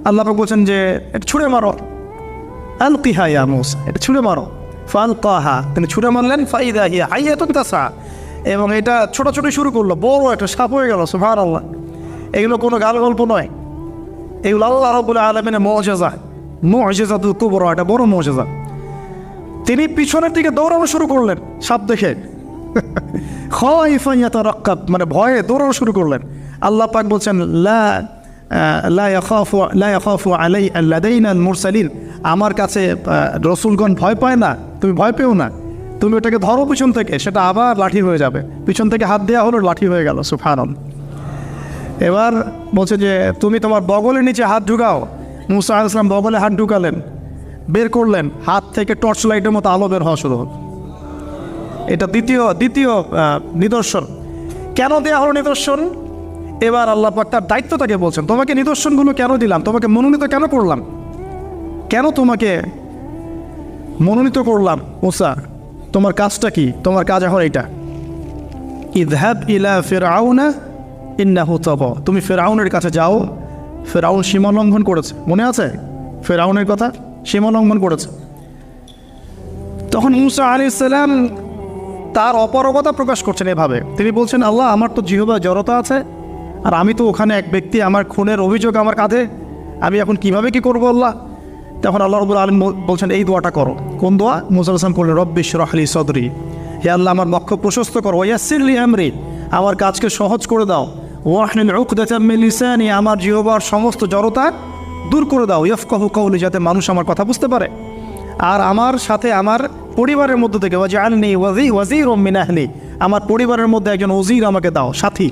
আল্লাহ পাক বলছেন যে এটা ছুঁড়ে মারো, আলকিহা ইয়া মুসা, এটা ছুঁড়ে মারো। ফালকাহা, তিনি ছুঁড়ে মারলেন, ফাইদা হিয়া হাইয়াতুন তাসা, এবং এটা ছোটাছুটি শুরু করলো, বড় একটা সাপ হয়ে গেল। সুবহানাল্লাহ। এগুলো কোনো গাল গল্প নয়, এগুলো আল্লাহ রাব্বুল আলামিনের মুজিজা, মুজিজাতুল কুবরা, এটা বড় মুজিজা। তিনি পিছনের দিকে দৌড়ানো শুরু করলেন সাপ দেখে, খাইফান ইয়াতারাক্কাব, মানে ভয়ে দৌড়ানো শুরু করলেন। আল্লাহ পাক বলছেন, লা ইয়াখাফু লাদাইনাল মুরসালিন, আমার কাছে রসুলগণ ভয় পায় না, তুমি ভয় পেও না, তুমি ওটাকে ধরো পিছন থেকে, সেটা আবার লাঠি হয়ে যাবে। পিছন থেকে হাত দেওয়া হলো, লাঠি হয়ে গেল। সুবহানাল্লাহ। এবার বলছে যে তুমি তোমার বগলের নিচে হাত ঢুকাও। মুসা আলাইহিস সালাম বগলে হাত ঢুকালেন, বের করলেন, হাত থেকে টর্চ লাইটের মতো আলো বের হওয়া শুরু হল। এটা দ্বিতীয় নিদর্শন। কেন দেওয়া হলো নিদর্শন? এবার আল্লাহ পাক তার দায়িত্বটাকে বলছেন, তোমাকে নিদর্শনগুলো কেন দিলাম, তোমাকে মনোনীত কেন করলাম, কেন তোমাকে মনোনীত করলাম? মুসা, তোমার কাজটা কি? তোমার কাজ এখন এইটা, ইযহাব ইলা ফিরআউনা ইন্নাহু তাগা, তুমি ফিরআউনের কাছে যাও। ফিরআউন সীমা লঙ্ঘন করেছে, মনে আছে ফিরআউনের কথা? সীমা লঙ্ঘন করেছে। তখন মুসা আলাইহিস সালাম তার অপারগতা প্রকাশ করছেন এভাবে। তিনি বলছেন, আল্লাহ, আমার তো জিহ্বা জড়তা আছে, আর আমি তো ওখানে এক ব্যক্তি, আমার খুনের অভিযোগ আমার কাঁধে, আমি এখন কিভাবে কি করবো আল্লাহ? তখন আল্লাহ রাব্বুল আলামিন বলছেন, এই দোয়াটা করো। কোন দোয়া? মুসা আলাইহিস সালাম করলেন, রব্বি ইশরাহ লি সাদরি, হে আল্লাহ, আমার বক্ষ প্রশস্ত করো, ওয়াইয়াসসির লি আমরি, আমার কাজকে সহজ করে দাও, ওয়াহলুল উকদাতাম মিন লিসানি, আমার জিহ্বার সমস্ত জড়তা দূর করে দাও, ইয়াফকাহু কওলি, যাতে মানুষ আমার কথা বুঝতে পারে। আর আমার সাথে আমার পরিবারের মধ্য থেকে ওয়াজআলনি ওয়াজিরুম মিন আহলি, আমার পরিবারের মধ্যে একজন ওজির আমাকে দাও, সাথী।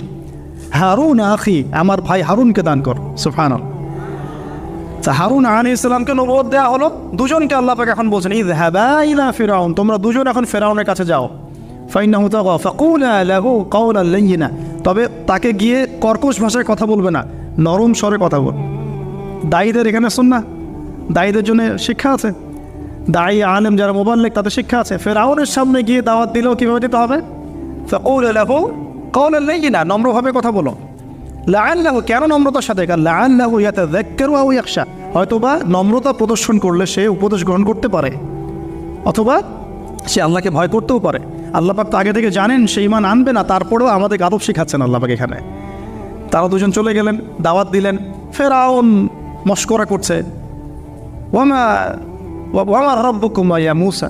হারুন আখি, আমার ভাই হারুনকে দান কর। সুবহানাল্লাহ। তা হারুন আলাইহিস সালামকে নবুয়ত দেওয়া হলো। দুজনকে আল্লাহ পাক এখন বলছেন, ইযহাবা ইলা ফিরআউন, তোমরা দুজন এখন ফিরআউনের কাছে যাও। ফাইন্নাহু তাগা ফাকুলা লাহু কাওলান লাইয়িনা, তবে তাকে গিয়ে কর্কশ ভাষায় কথা বলবে না, নরম স্বরে কথা বল। দায়ীদের এখানে সুন্নাহ, দায়ীদের জন্য শিক্ষা আছে, দায়ী আলেম যারা মুবাল্লিগ তাদের শিক্ষা আছে। ফিরআউনের সামনে গিয়ে দাওয়াত দিলেও কীভাবে দিতে হবে? ফাকুলা লাহু কাওলান লাইয়িনা, নম্রভাবে কথা বলো। লাআল্লাহু, কেন নম্রতার সাথে? লাআল্লাহু ইয়াতাযাক্কারু আও ইয়াখশা, হয়তোবা নম্রতা প্রদর্শন করলে সে উপদেশ গ্রহণ করতে পারে, অথবা সে আল্লাহকে ভয় করতেও পারে। আল্লাহ পাক তো আগে থেকে জানেন সে ঈমান আনবে না, তারপরেও আমাদের আদব শিখাচ্ছেন আল্লাহ পাক এখানে। তারা দুজন চলে গেলেন, দাওয়াত দিলেন। ফিরআউন মশকরা করছে, ওয়ামা রাব্বুকুম ইয়া মুসা,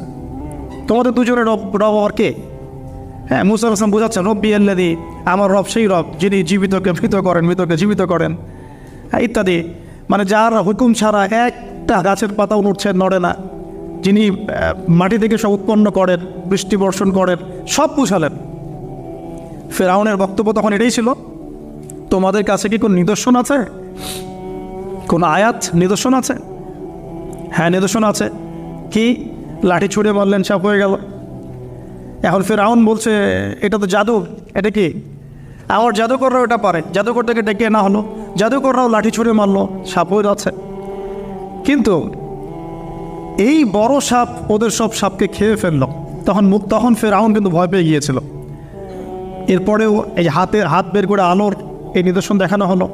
তোমাদের দুজনের রব আর কে? হ্যাঁ, মুসা আলাইহিস সালাম বোঝাচ্ছেন, রব্বি আল্লাযী, আমার রব সেই রব যিনি জীবিতকে মৃত করেন, মৃতকে জীবিত করেন, ইত্যাদি। মানে যার হুকুম ছাড়া একটা গাছের পাতাও নড়ে না, যিনি মাটি থেকে সব উৎপন্ন করেন, বৃষ্টি বর্ষণ করেন, সব বুঝালেন। ফেরাউনের বক্তব্য তখন এটাই ছিল, তোমাদের কাছে কি কোনো নিদর্শন আছে, কোনো আয়াত নিদর্শন আছে? হ্যাঁ, নিদর্শন আছে। কি? লাঠি ছুঁড়ে মারলেন, সাপ হয়ে গেল। এখন ফেরাউন বলছে এটা তো জাদু, এটা কি? আমার জাদুকররাও এটা পারে, জাদুকর থেকে ডেকে না হলো, জাদুকররাও লাঠি ছুঁড়ে মারলো, সাপ হয়ে যাচ্ছে। কিন্তু এই বড় সাপ ওদের সব সাপকে খেয়ে ফেললো। তখন ফেরাউন কিন্তু ভয় পেয়ে গিয়েছিল। এরপরেও এই হাত বের করে আলোর এই নিদর্শন দেখানো হলো,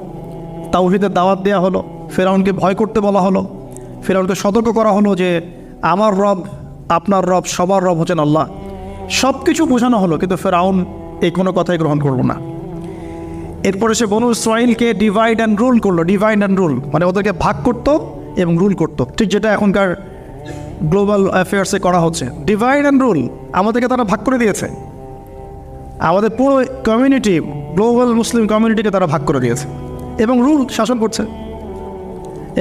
তাওহীদের দাওয়াত দেওয়া হলো, ফেরাউনকে ভয় করতে বলা হলো, ফেরাউনকে সতর্ক করা হলো যে আমার রব, আপনার রব, সবার রব হচ্ছেন আল্লাহ। সব কিছু বোঝানো হলো, কিন্তু ফেরাউন এই কোনো কথাই গ্রহণ করলো না। এরপরে সে বনু ইসরাইলকে ডিভাইড অ্যান্ড রুল করলো। ডিভাইড অ্যান্ড রুল মানে ওদেরকে ভাগ করতো এবং রুল করতো, ঠিক যেটা এখনকার গ্লোবাল অ্যাফেয়ার্সে করা হচ্ছে। ডিভাইড অ্যান্ড রুল, আমাদেরকে তারা ভাগ করে দিয়েছে। আমাদের পুরো কমিউনিটি, গ্লোবাল মুসলিম কমিউনিটিকে তারা ভাগ করে দিয়েছে এবং রুল শাসন করছে।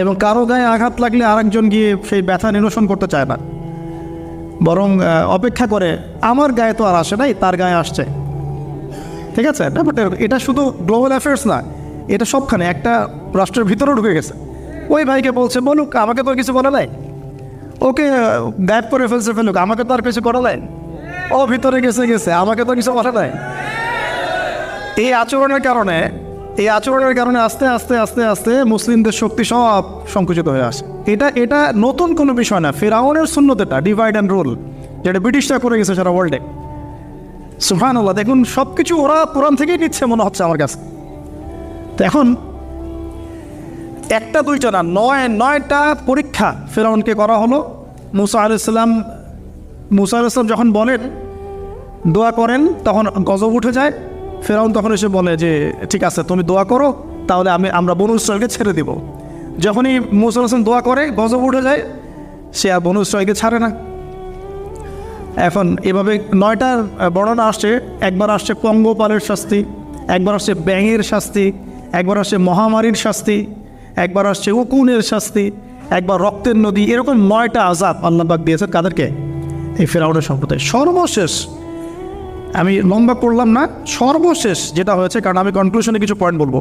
এবং কারো গায়ে আঘাত লাগলে আরেকজন গিয়ে সেই ব্যথা নিরসন করতে চায় না, বরং অপেক্ষা করে আমার গায়ে তো আর আসে নাই, তার গায়ে আসছে। ঠিক আছে, এটা শুধু গ্লোবাল অ্যাফেয়ার্স না, এটা সবখানে একটা রাষ্ট্রের ভিতরেও ঢুকে গেছে। ওই ভাইকে বলছে বলুক, আমাকে তো আর কিছু বলে নাই, ওকে গায়েব করে ফেলুক, আমাকে তো আর কিছু করা নাই, ও ভিতরে গেছে, আমাকে তো কিছু বলে নাই। এই আচরণের কারণে আস্তে আস্তে আস্তে আস্তে মুসলিমদের শক্তি সব সংকুচিত হয়ে আসে। এটা নতুন কোনো বিষয় না, ফিরআউনের সুন্নত এটা, ডিভাইড অ্যান্ড রুল, যেটা ব্রিটিশরা করে গেছে সারা ওয়ার্ল্ডে। সুবহানাল্লাহ, দেখুন সব কিছু ওরা কোরআন থেকেই নিচ্ছে মনে হচ্ছে আমার কাছে। তো এখন একটা দুইটা না, 9টা পরীক্ষা ফিরআউনকে করা হলো। মুসা আলাইহিস সালাম যখন বলেন, দোয়া করেন, তখন গজব উঠে যায়। ফিরআউন তখন এসে বলে যে ঠিক আছে, তুমি দোয়া করো, তাহলে আমরা বনু ইসরাইলকে ছেড়ে দিব। যখনই মুসা আলাইহিস সালাম দোয়া করে, গজব উঠে যায়, সে আর বনু ইসরাইলকে ছাড়ে না। এখন এভাবে 9টার বর্ণনা আসছে। একবার আসছে পঙ্গপালের শাস্তি, একবার আসছে ব্যাঙের শাস্তি, একবার আসছে মহামারীর শাস্তি, একবার আসছে উকুনের শাস্তি, একবার রক্তের নদী। এরকম 9টা আযাব আল্লাহ পাক দিয়েছেন কাদেরকে? এই ফিরআউনের সম্প্রদায়। সর্বশেষ, আমি লম্বা করলাম না, সর্বশেষ যেটা হয়েছে, কারণ আমি কনক্লুশনে কিছু পয়েন্ট বলবো।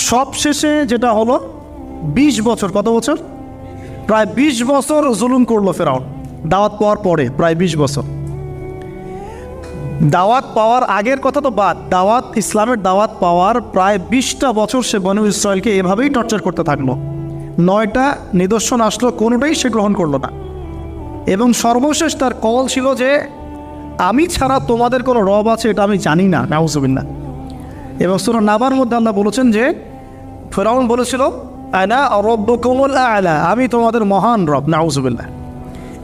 সবশেষে যেটা হলো, 20 বছর, কত বছর? প্রায় 20 বছর জুলুম করলো ফিরআউন দাওয়াত পাওয়ার পরে। প্রায় 20 বছর। দাওয়াত পাওয়ার আগের কথা তো বাদ, ইসলামের দাওয়াত পাওয়ার প্রায় 20টা বছর সে বনু ইসরাইলকে এভাবেই টর্চার করতে থাকলো। 9টা নিদর্শন আসলো, কোনোটাই সে গ্রহণ করলো না। এবং সর্বশেষ তার কল ছিল যে আমি ছাড়া তোমাদের কোনো রব আছে এটা আমি জানি না, নাউজুবিল্লাহ। এবং সূরা নাবার মধ্যে আল্লাহ বলেছেন যে ফিরআউন বলেছিল আনা রাব্বুকুমুল আ'লা, আমি তোমাদের মহান রব, নাউজুবিল্লাহ।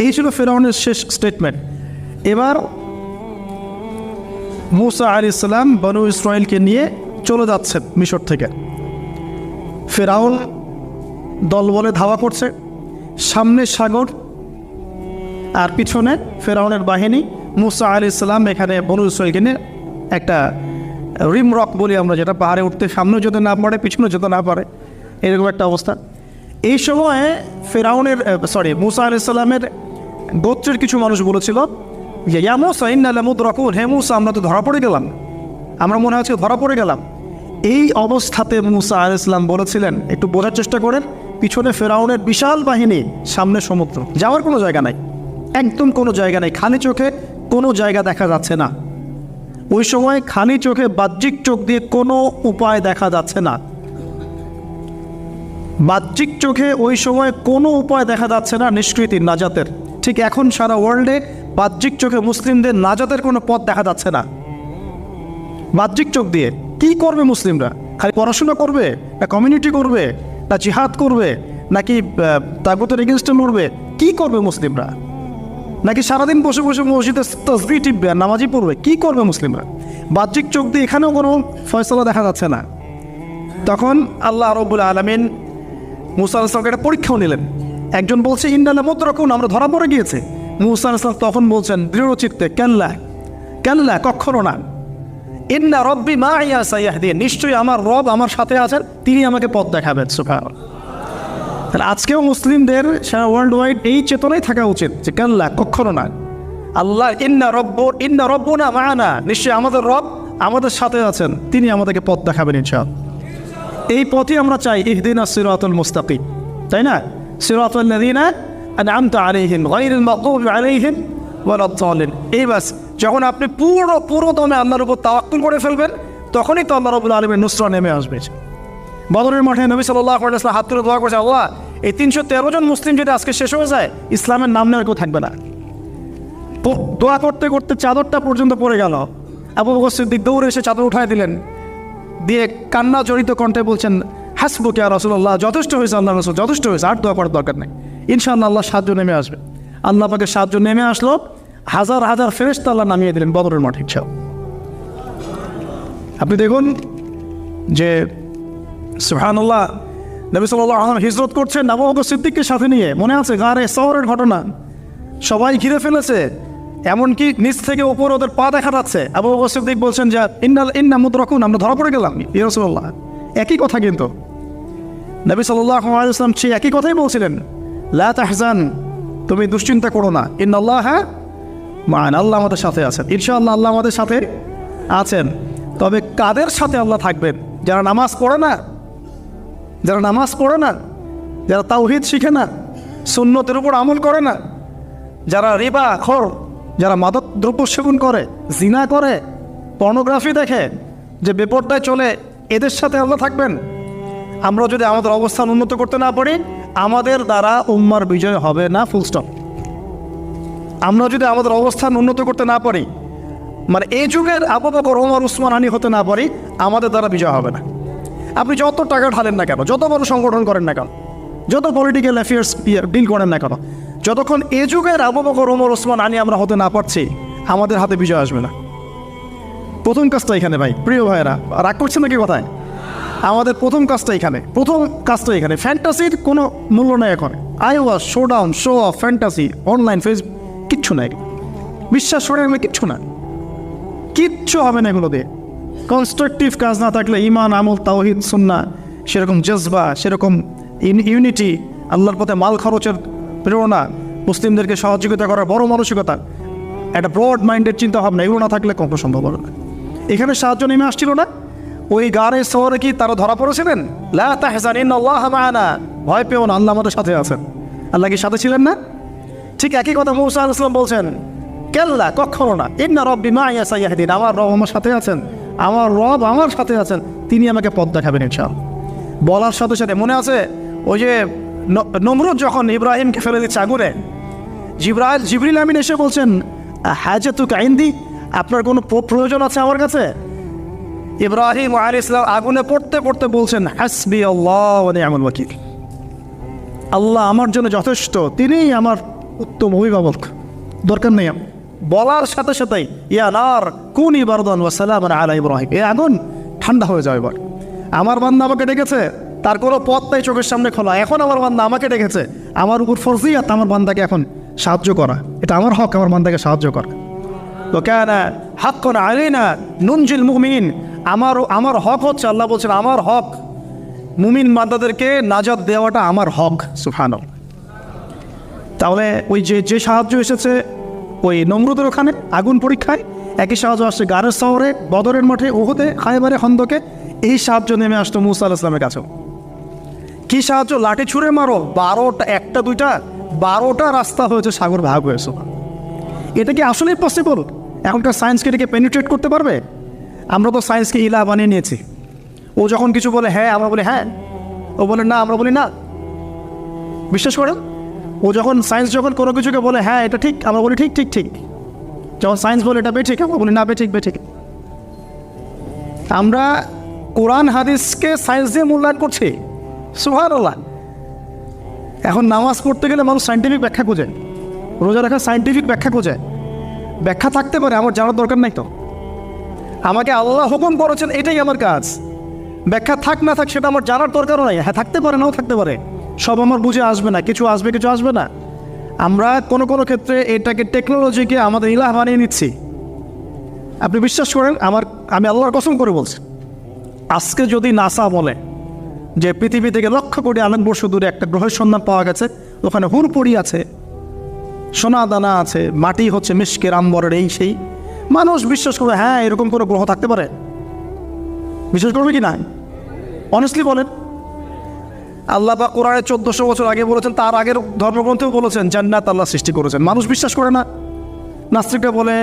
এই ছিল ফিরআউনের শেষ স্টেটমেন্ট। এবার মুসা আলাইহিস সালাম বনু ইসরাইলকে নিয়ে চলে যাচ্ছেন মিশর থেকে। ফিরআউন দলবলে ধাওয়া করছে, সামনে সাগর আর পিছনে ফিরআউনের বাহিনী। মুসা আলাইহিস সালাম এখানে বনু ইসরাইলকে নিয়ে একটা রিম রক বলি আমরা, যেটা পাহাড়ে উঠতে সামনেও যেতে না পারে, পিছনেও যেতে না পারে, এরকম একটা অবস্থা। এই সময়ে মুসা আলাইহিস সালামের গোত্রের কিছু মানুষ বলেছিল যে ইয়া মুসা ইন্না লামুদরাকুন, হে মুসা আমরা তো ধরা পড়ে গেলাম, আমরা মনে হচ্ছে ধরা পড়ে গেলাম। এই অবস্থাতে মুসা আলাইহিস সালাম বলেছিলেন, একটু বোঝার চেষ্টা করেন, পিছনে ফিরআউনের বিশাল বাহিনী, সামনে সমুদ্র, যাওয়ার কোনো জায়গা নাই, একদম কোনো জায়গা নেই, খালি চোখে কোনো জায়গা দেখা যাচ্ছে না। ওই সময় খালি চোখে, বাহ্যিক চোখ দিয়ে কোনো উপায় দেখা যাচ্ছে না। বাহ্যিক চোখে ওই সময় কোনো উপায় দেখা যাচ্ছে না নিষ্কৃতির, নাজাতের। ঠিক এখন সারা ওয়ার্ল্ডে বাহ্যিক চোখে মুসলিমদের নাজাতের কোনো পথ দেখা যাচ্ছে না। বাহ্যিক চোখ দিয়ে কি করবে মুসলিমরা? খালি পড়াশোনা করবে, না কমিউনিটি করবে, না জিহাদ করবে, নাকি তাগুতের এগেনস্টে লড়বে? কি করবে মুসলিমরা? নাকি সারাদিন বসে বসে মসজিদে তাসবিহ টিপবে আর নামাজি পড়বে? কি করবে মুসলিমরা? বাহ্যিক চোখ দিয়ে এখানেও কোনো ফয়সালা দেখা যাচ্ছে না। তখন আল্লাহ রাব্বুল আলামিন মুসা আলাইহিস সালামকে একটা পরীক্ষাও নিলেন। একজন বলছে ইন্না লামুদরাকুন, আমরা ধরা পড়ে গিয়েছে। মুসা আলাইহিস সালাম তখন বলছেন দৃঢ় চিত্তে, কাল্লা, কখনো না, ইন্না রব্বি মাইয়া সাইয়াহদিন, নিশ্চয়ই আমার রব আমার সাথে আছেন, তিনি আমাকে পথ দেখাবেন। সুবহানাল্লাহ। তাহলে আজকেও মুসলিমদের সারা ওয়ার্ল্ড ওয়াইড এই চেতনাই থাকা উচিত যে কাল্লা, কখনো না। আল্লাহ ইন্না রব্বুনা মা'ানা, নিশ্চয়ই আমাদের রব আমাদের সাথে আছেন, তিনি আমাদেরকে পথ দেখাবেন ইনশাআল্লাহ। এই পথই আমরা চাই, ইহদিনাস সিরাতাল মুস্তাকিম, তাই না? সিরাতাল লাযিনা আনআমতা আলাইহিম গায়রিল মাগদুবি আলাইহিম ওয়ালাদ দাল্লিন। এই বাস, যখন আপনি পুরোদমে আল্লাহর উপর তাওয়াক্কুল করে ফেলবেন, তখনই তো আল্লাহ রাব্বুল আলামিনের নুসরা নেমে আসবে। বদরের মাঠে নবী সাল্লাল্লাহু আলাইহি ওয়াসাল্লাম হাত তুলে দোয়া করেছে, আল্লাহ এই 313 জন মুসলিম যদি আজকে শেষ হয়ে যায়, ইসলামের নাম নেওয়ার কেউ থাকবে না। দোয়া করতে করতে চাদরটা পর্যন্ত পড়ে গেল। আবু বকর সিদ্দিক দৌড়ে এসে চাদর উঠায় দিলেন, দিয়ে কান্না জড়িত কণ্ঠে বলছেন, হাসবুকা ইয়া রাসূলুল্লাহ, যথেষ্ট হয়েছে আল্লাহ রাসূল, যথেষ্ট হয়েছে, আর দোয়া করার দরকার নেই, ইনশাআল্লাহ আল্লাহ সাহায্য নেমে আসবে। আল্লাহ পাকের সাহায্য নেমে আসলো, হাজার হাজার ফেরেশতা আল্লাহ নামিয়ে দিলেন বদরের মাঠে। আপনি দেখুন যে সুবহানাল্লাহ, নবী সাল্লাল্লাহু আলাইহি ওয়াসাল্লাম হিজরত করছেন আবু বকর সিদ্দিককে সাথে নিয়ে, মনে আছে গারে সওরের ঘটনা, সবাই ঘিরে ফেলেছে, এমনকি নিচ থেকে ওপর ওদের পা দেখা যাচ্ছে। আবু বকর সিদ্দিক বলছেন যে ইন্না মুদরাকুন, আমরা ধরা পড়ে গেলাম ইয়া রাসূলুল্লাহ। একই কথা কিন্তু নবী সাল্লাল্লাহু আলাইহি ওয়াসাল্লাম সেই একই কথাই বলছিলেন, লা তাহজান, তুমি দুশ্চিন্তা করো না, ইন্নাল্লাহা মা'ানা, আল্লাহ আমাদের সাথে আছেন, ইনশাআল্লাহ আল্লাহ আমাদের সাথে আছেন। তবে কাদের সাথে আল্লাহ থাকবেন? যারা নামাজ পড়ে না, যারা নামাজ পড়ে না, যারা তাওহীদ শিখে না, সুন্নতের উপর আমল করে না, যারা রিবা খোর, যারা মাদক দ্রব্য সেবন করে, জিনা করে, পর্নোগ্রাফি দেখে, যে বেপরদায় চলে, এদের সাথে আল্লাহ থাকবেন। আমরা যদি আমাদের অবস্থান উন্নত করতে না পারি, আমাদের দ্বারা উম্মার বিজয় হবে না, ফুল স্টপ। আমরা যদি আমাদের অবস্থান উন্নত করতে না পারি, মানে এই যুগের আবু বকর, ওমর, উসমান, আলী হতে না পারি, আমাদের দ্বারা বিজয় হবে না। আপনি যত টাকা ঢালেন না কেন, যত বড় সংগঠন করেন না কেন, যত পলিটিক্যাল অ্যাফেয়ার্স ডিল করেন না কেন, যতক্ষণ এ যুগের আবু বকর, ওমর, ওসমান, আলী আমরা হতে না পারছি, আমাদের হাতে বিজয় আসবে না। প্রথম কাজটা এখানে ভাই, প্রিয় ভাইয়েরা, রাগ করছেন নাকি কথায়? আমাদের প্রথম কাজটা এখানে, ফ্যান্টাসির কোনো মূল্য নেই এখন। Eyewash, showdown, show off, fantasy, online, Facebook, কিচ্ছু নাই, বিশ্বাস করে কিচ্ছু না, কিচ্ছু হবে না এগুলো দিয়ে। কনস্ট্রাকটিভ কাজ না থাকলে, ইমান, আমল, তাওহীদ, সুন্নাহ, সেরকম জজবা, সেরকম ইউনিটি, আল্লাহর পথে মাল খরচের প্রেরণা, মুসলিমদেরকে সহযোগিতা করার বড় মানসিকতা, একটা ব্রড মাইন্ডের চিন্তা ভাবনা, এগুলো না থাকলে কখনো সম্ভব হবে না। এখানে সাহায্য নেমে আসছিল না? ওই গারে শহরে কি তারা ধরা পড়েছিলেন? লা তাহজান ইন্নাল্লাহা মা'ানা, ভয় পেও না, আল্লাহ আমাদের সাথে আছেন। আল্লাহ কি সাথে ছিলেন না? ঠিক একই কথা মূসা আলাইহিস সালাম বলছেন, কাল্লা, কখনো না, ইন্না রাব্বি মা'ইয়া সাইয়াহদিন, আমার রব আমার সাথে আছেন, আমার রব আমার সাথে আছেন, তিনি আমাকে পথ দেখাবেন ইনশাআল্লাহ। বলার সাথে সাথে মনে আছে ওই যে নমরুদ যখন ইব্রাহিমকে ফেলে দিচ্ছে আগুনে, জিবরিল আমিন এসে বলছেন, হাজাতুকা ইনদি, আপনার কোনো প্রয়োজন আছে আমার কাছে? ইব্রাহিম আলাইহিস সালাম আগুনে পড়তে পড়তে বলছেন, হাসবি আল্লাহ ওয়া নি'মাল ওয়াকিল, আল্লাহ আমার জন্য যথেষ্ট, তিনিই আমার উত্তম অভিভাবক, দরকার নেই। বলার সাথে সাথেই ইয়া নার কুনি বারদান ওয়া সালামান আলা ইব্রাহিম, এই আগুন ঠান্ডা হয়ে যাবে। এবার আমার বান্দা আমাকে ডেকেছে, তার কোনো পথ নাই চোখের সামনে খোলা, এখন আমার বান্দা আমাকে ডেকেছে, আমার উপর ফরজিয়াত আমার বান্দাকে এখন সাহায্য করা, এটা আমার হক, আমার বান্দাকে সাহায্য করা। তো কেন হাক্কুন আলাইনা নুনজিল মুমিনিন, আমার হক হচ্ছে, আল্লাহ বলছেন আমার হক মুমিন বান্দাদেরকে নাজাত দেওয়াটা আমার হক। সুবহানাল্লাহ। তাহলে ওই যে সাহায্য এসেছে ওই নমরুদের ওখানে আগুন পরীক্ষায়, একই সাহায্য আসছে গারের শহরে, বদরের মাঠে, উহুদে, খায়বারে, খন্দকে, এই সাহায্য নেমে আসতো মুসা আলাইহিস সালামের কাছেও। কি সাহায্য? লাঠি ছুঁড়ে মারো, 12টা, একটা দুইটা 12টা রাস্তা হয়েছে, সাগর ভাগ হয়েছে। এটা কি আসলেই পসিবল? এখনকার সায়েন্সকে এটাকে পেনিট্রেট করতে পারবে? আমরা তো সায়েন্সকে ইলা বানিয়ে নিয়েছি। ও যখন কিছু বলে হ্যাঁ, আমরা বলি হ্যাঁ, ও বলে না, আমরা বলি না। বিশ্বাস করেন, ও যখন সায়েন্স যখন কোনো কিছুকে বলে হ্যাঁ এটা ঠিক, আমরা বলি ঠিক ঠিক ঠিক। যখন সায়েন্স বলে এটা বেঠিক, আমরা বলি না বেঠিক বেঠিক। আমরা কোরআন হাদিসকে সায়েন্স দিয়ে মূল্যায়ন করছি। সুবহানাল্লাহ। এখন নামাজ পড়তে গেলে মানুষ সায়েন্টিফিক ব্যাখ্যা খোঁজে, রোজা রাখা সায়েন্টিফিক ব্যাখ্যা খোঁজে। ব্যাখ্যা থাকতে পারে, আমার জানার দরকার নাই তো। আমাকে আল্লাহ হুকুম করেছেন, এটাই আমার কাজ। ব্যাখ্যা থাক না থাক সেটা আমার জানার দরকারও নাই। হ্যাঁ থাকতে পারে, নাও থাকতে পারে, সব আমার বুঝে আসবে না, কিছু আসবে কিছু আসবে না। আমরা কোনো ক্ষেত্রে এটাকে টেকনোলজিকে আমাদের ইলাহ বানিয়ে নিচ্ছি। আপনি বিশ্বাস করেন, আমি আল্লাহর কসম করে বলছি, আজকে যদি নাসা বলে যে পৃথিবী থেকে লক্ষ কোটি আলোকবর্ষ দূরে একটা গ্রহের সন্ধান পাওয়া গেছে, ওখানে হুরপুরি আছে, সোনা দানা আছে, মাটি হচ্ছে মিশকের আম্বরের, এই সেই মানুষ বিশ্বাস করবে হ্যাঁ এরকম কোনো গ্রহ থাকতে পারে? বিশ্বাস করবে কি না? অনেস্টলি বলেন। আল্লাহ পাক কোরআনে 1400 বছর আগে বলেছেন, তার আগের ধর্মগ্রন্থেও বলেছেন জান্নাত আল্লাহ সৃষ্টি করেছেন। মানুষ বিশ্বাস করে না। নাস্তিকরা বলে,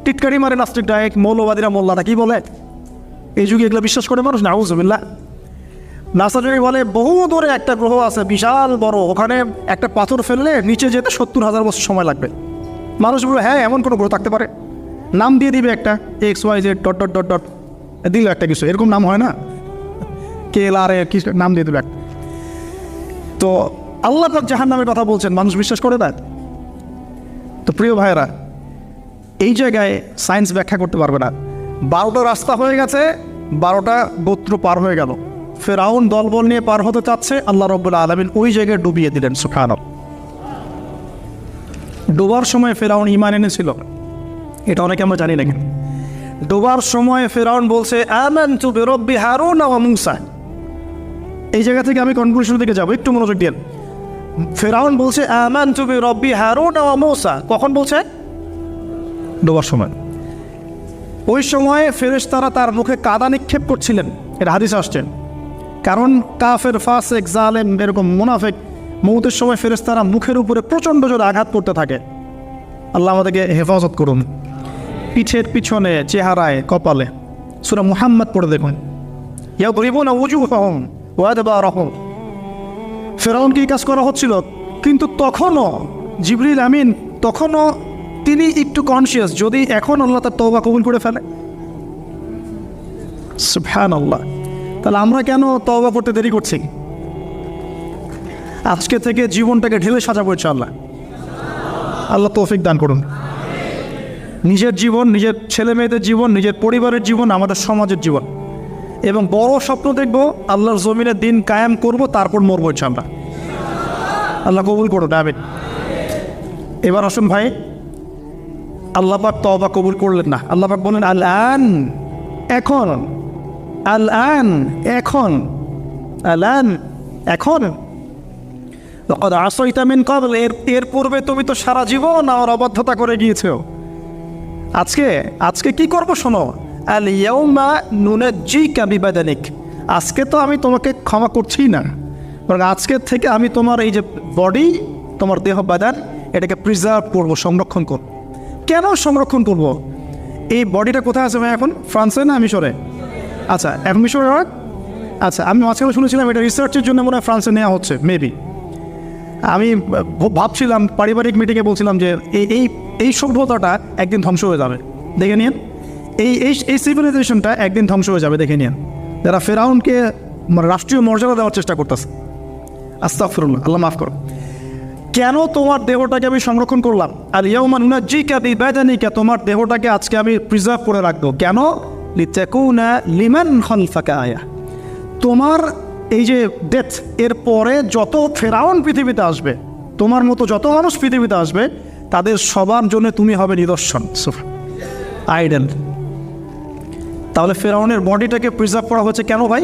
টিটকারি মারে নাস্তিকরা, এক মৌলবাদীরা মোল্লারা কি বলে, এই যুগে এগুলো বিশ্বাস করে মানুষ? নাউজুবিল্লাহ। নাসারি বলে বহু দূরে একটা গ্রহ আছে বিশাল বড়, ওখানে একটা পাথর ফেললে নিচে যেতে 70,000 বছর সময় লাগবে। মানুষ বলে হ্যাঁ এমন কোনো গ্রহ থাকতে পারে, নাম দিয়ে দিবে একটা XYZ dot dot dot dot দিল একটা কিছু, এরকম নাম হয় না, KLR কি নাম দিয়ে দেবে একটা। তো আল্লাহ পাক জাহান্নামের কথা বলছেন, মানুষ বিশ্বাস করে না। তো প্রিয় ভাইয়েরা, এই জায়গায় সায়েন্স ব্যাখ্যা করতে পারবে না। 12টা রাস্তা হয়ে গেছে, 12টা গোত্র পার হয়ে গেল। ফেরাউন দলবল নিয়ে পার হতে চাচ্ছে, আল্লাহ রাব্বুল আলামিন ওই জায়গায় ডুবিয়ে দিলেন। সুবহানাল্লাহ। ডোবার সময় ফেরাউন ঈমান এনেছিল, এটা অনেকে আমরা জানি না। কিন্তু ডোবার সময় ফেরাউন বলছে আমানতু বিরব্বি হারুন ওয়া মূসা। এই জায়গা থেকে আমি কনক্লুশন দিকে যাব, একটু মনোযোগ দিন। ফেরাউন বলছে আমানতু বিরব্বি হারুন ওয়া মূসা, কখন বলছে? ডোবার সময়। ওই সময় ফেরেশতারা তার মুখে কাদা নিক্ষেপ করছিলেন, এটা হাদিসে আসছেন। কারণ কাফের, ফাসেক, জালেম, এরকম মুনাফিক মৌতের সময় ফেরেশতারা মুখের উপরে প্রচণ্ড জোরে আঘাত করতে থাকে। আল্লাহ আমাদেরকে হেফাজত করুন। পিঠের পিছনে, চেহারায়, কপালে। সূরা মুহাম্মদ পড়ে দেখুন, ইয়াদরিবুনা উজুহাহুম ওয়া আদবারহুম। ফেরাউনকে এই কাজ করা হচ্ছিল, কিন্তু তখনও জিবরিল আমিন তখনও তিনি একটু কনসিয়াস, যদি এখন আল্লাহ তার তওবা কবুল করে ফেলে। সুবহানাল্লাহ। তাহলে আমরা কেন তওবা করতে দেরি করছি? আজকে থেকে জীবনটাকে ঢেলে সাজাবো ইনশাআল্লাহ। আল্লাহ তৌফিক দান করুন। নিজের জীবন, নিজের ছেলে মেয়েদের জীবন, নিজের পরিবারের জীবন, আমাদের সমাজের জীবন, এবং বড় স্বপ্ন দেখব, আল্লাহর জমিনে দিন কায়েম করব, তারপর মরবো ইনশাআল্লাহ। আল্লাহ কবুল করুন, আমিন। এবার আসুন ভাই, আল্লাহ পাক তওবা কবুল করলেন না। আল্লাহ পাক বলেন আল আন, এখন, আল আন, এখন, আল আন, এখন। লাকাদ আসাইতা মিন ক্বাবল, এর পূর্বে তুমি তো সারা জীবন আমার অবাধ্যতা করে গিয়েছো। আজকে কি করবো শোনো, আল ইয়াউমা নুনাজ্জিকা বিবাদানিক, আজকে তো আমি তোমাকে ক্ষমা করছি না, বরং আজকের থেকে আমি তোমার এই যে বডি, তোমার দেহ বাদান, এটাকে প্রিজার্ভ করবো, সংরক্ষণ করব। কেন সংরক্ষণ করব? এই বডিটা কোথায় আছে ভাই এখন? ফ্রান্সে না মিশরে? আচ্ছা, এখন মিশরে হয়। আচ্ছা, আমি মাঝখানে শুনেছিলাম এটা রিসার্চের জন্য মনে হয় ফ্রান্সে নেওয়া হচ্ছে, মেবি। আমি ভাবছিলাম, পারিবারিক মিটিংয়ে বলছিলাম যে এই সভ্যতাটা একদিন ধ্বংস হয়ে যাবে, দেখে নিন। এই সিভিলাইজেশনটা একদিন ধ্বংস হয়ে যাবে, দেখে নিন। যারা ফেরাউনকে রাষ্ট্রীয় মর্যাদা দেওয়ার চেষ্টা করতেছে। আস্তাগফিরুল্লাহ, আল্লাহ মাফ করো। কেন তোমার দেহটাকে আমি সংরক্ষণ করলাম? আর ইয়াউমা নুনাজ্জিকা বিবাদানিকা, তোমার দেহটাকে আজকে আমি প্রিজার্ভ করে রাখবো। কেন? লিতাকুনা লিমান খালফাকা আয়া, তোমার এই যে ডেথ, এর পরে যত ফেরাউন পৃথিবীতে আসবে, তোমার মতো যত মানুষ পৃথিবীতে আসবে, তাদের সবার জন্য তুমি হবে নিদর্শন, আইডল। তাহলে ফেরাউনের বডিটাকে প্রিজার্ভ করা হচ্ছে কেন ভাই?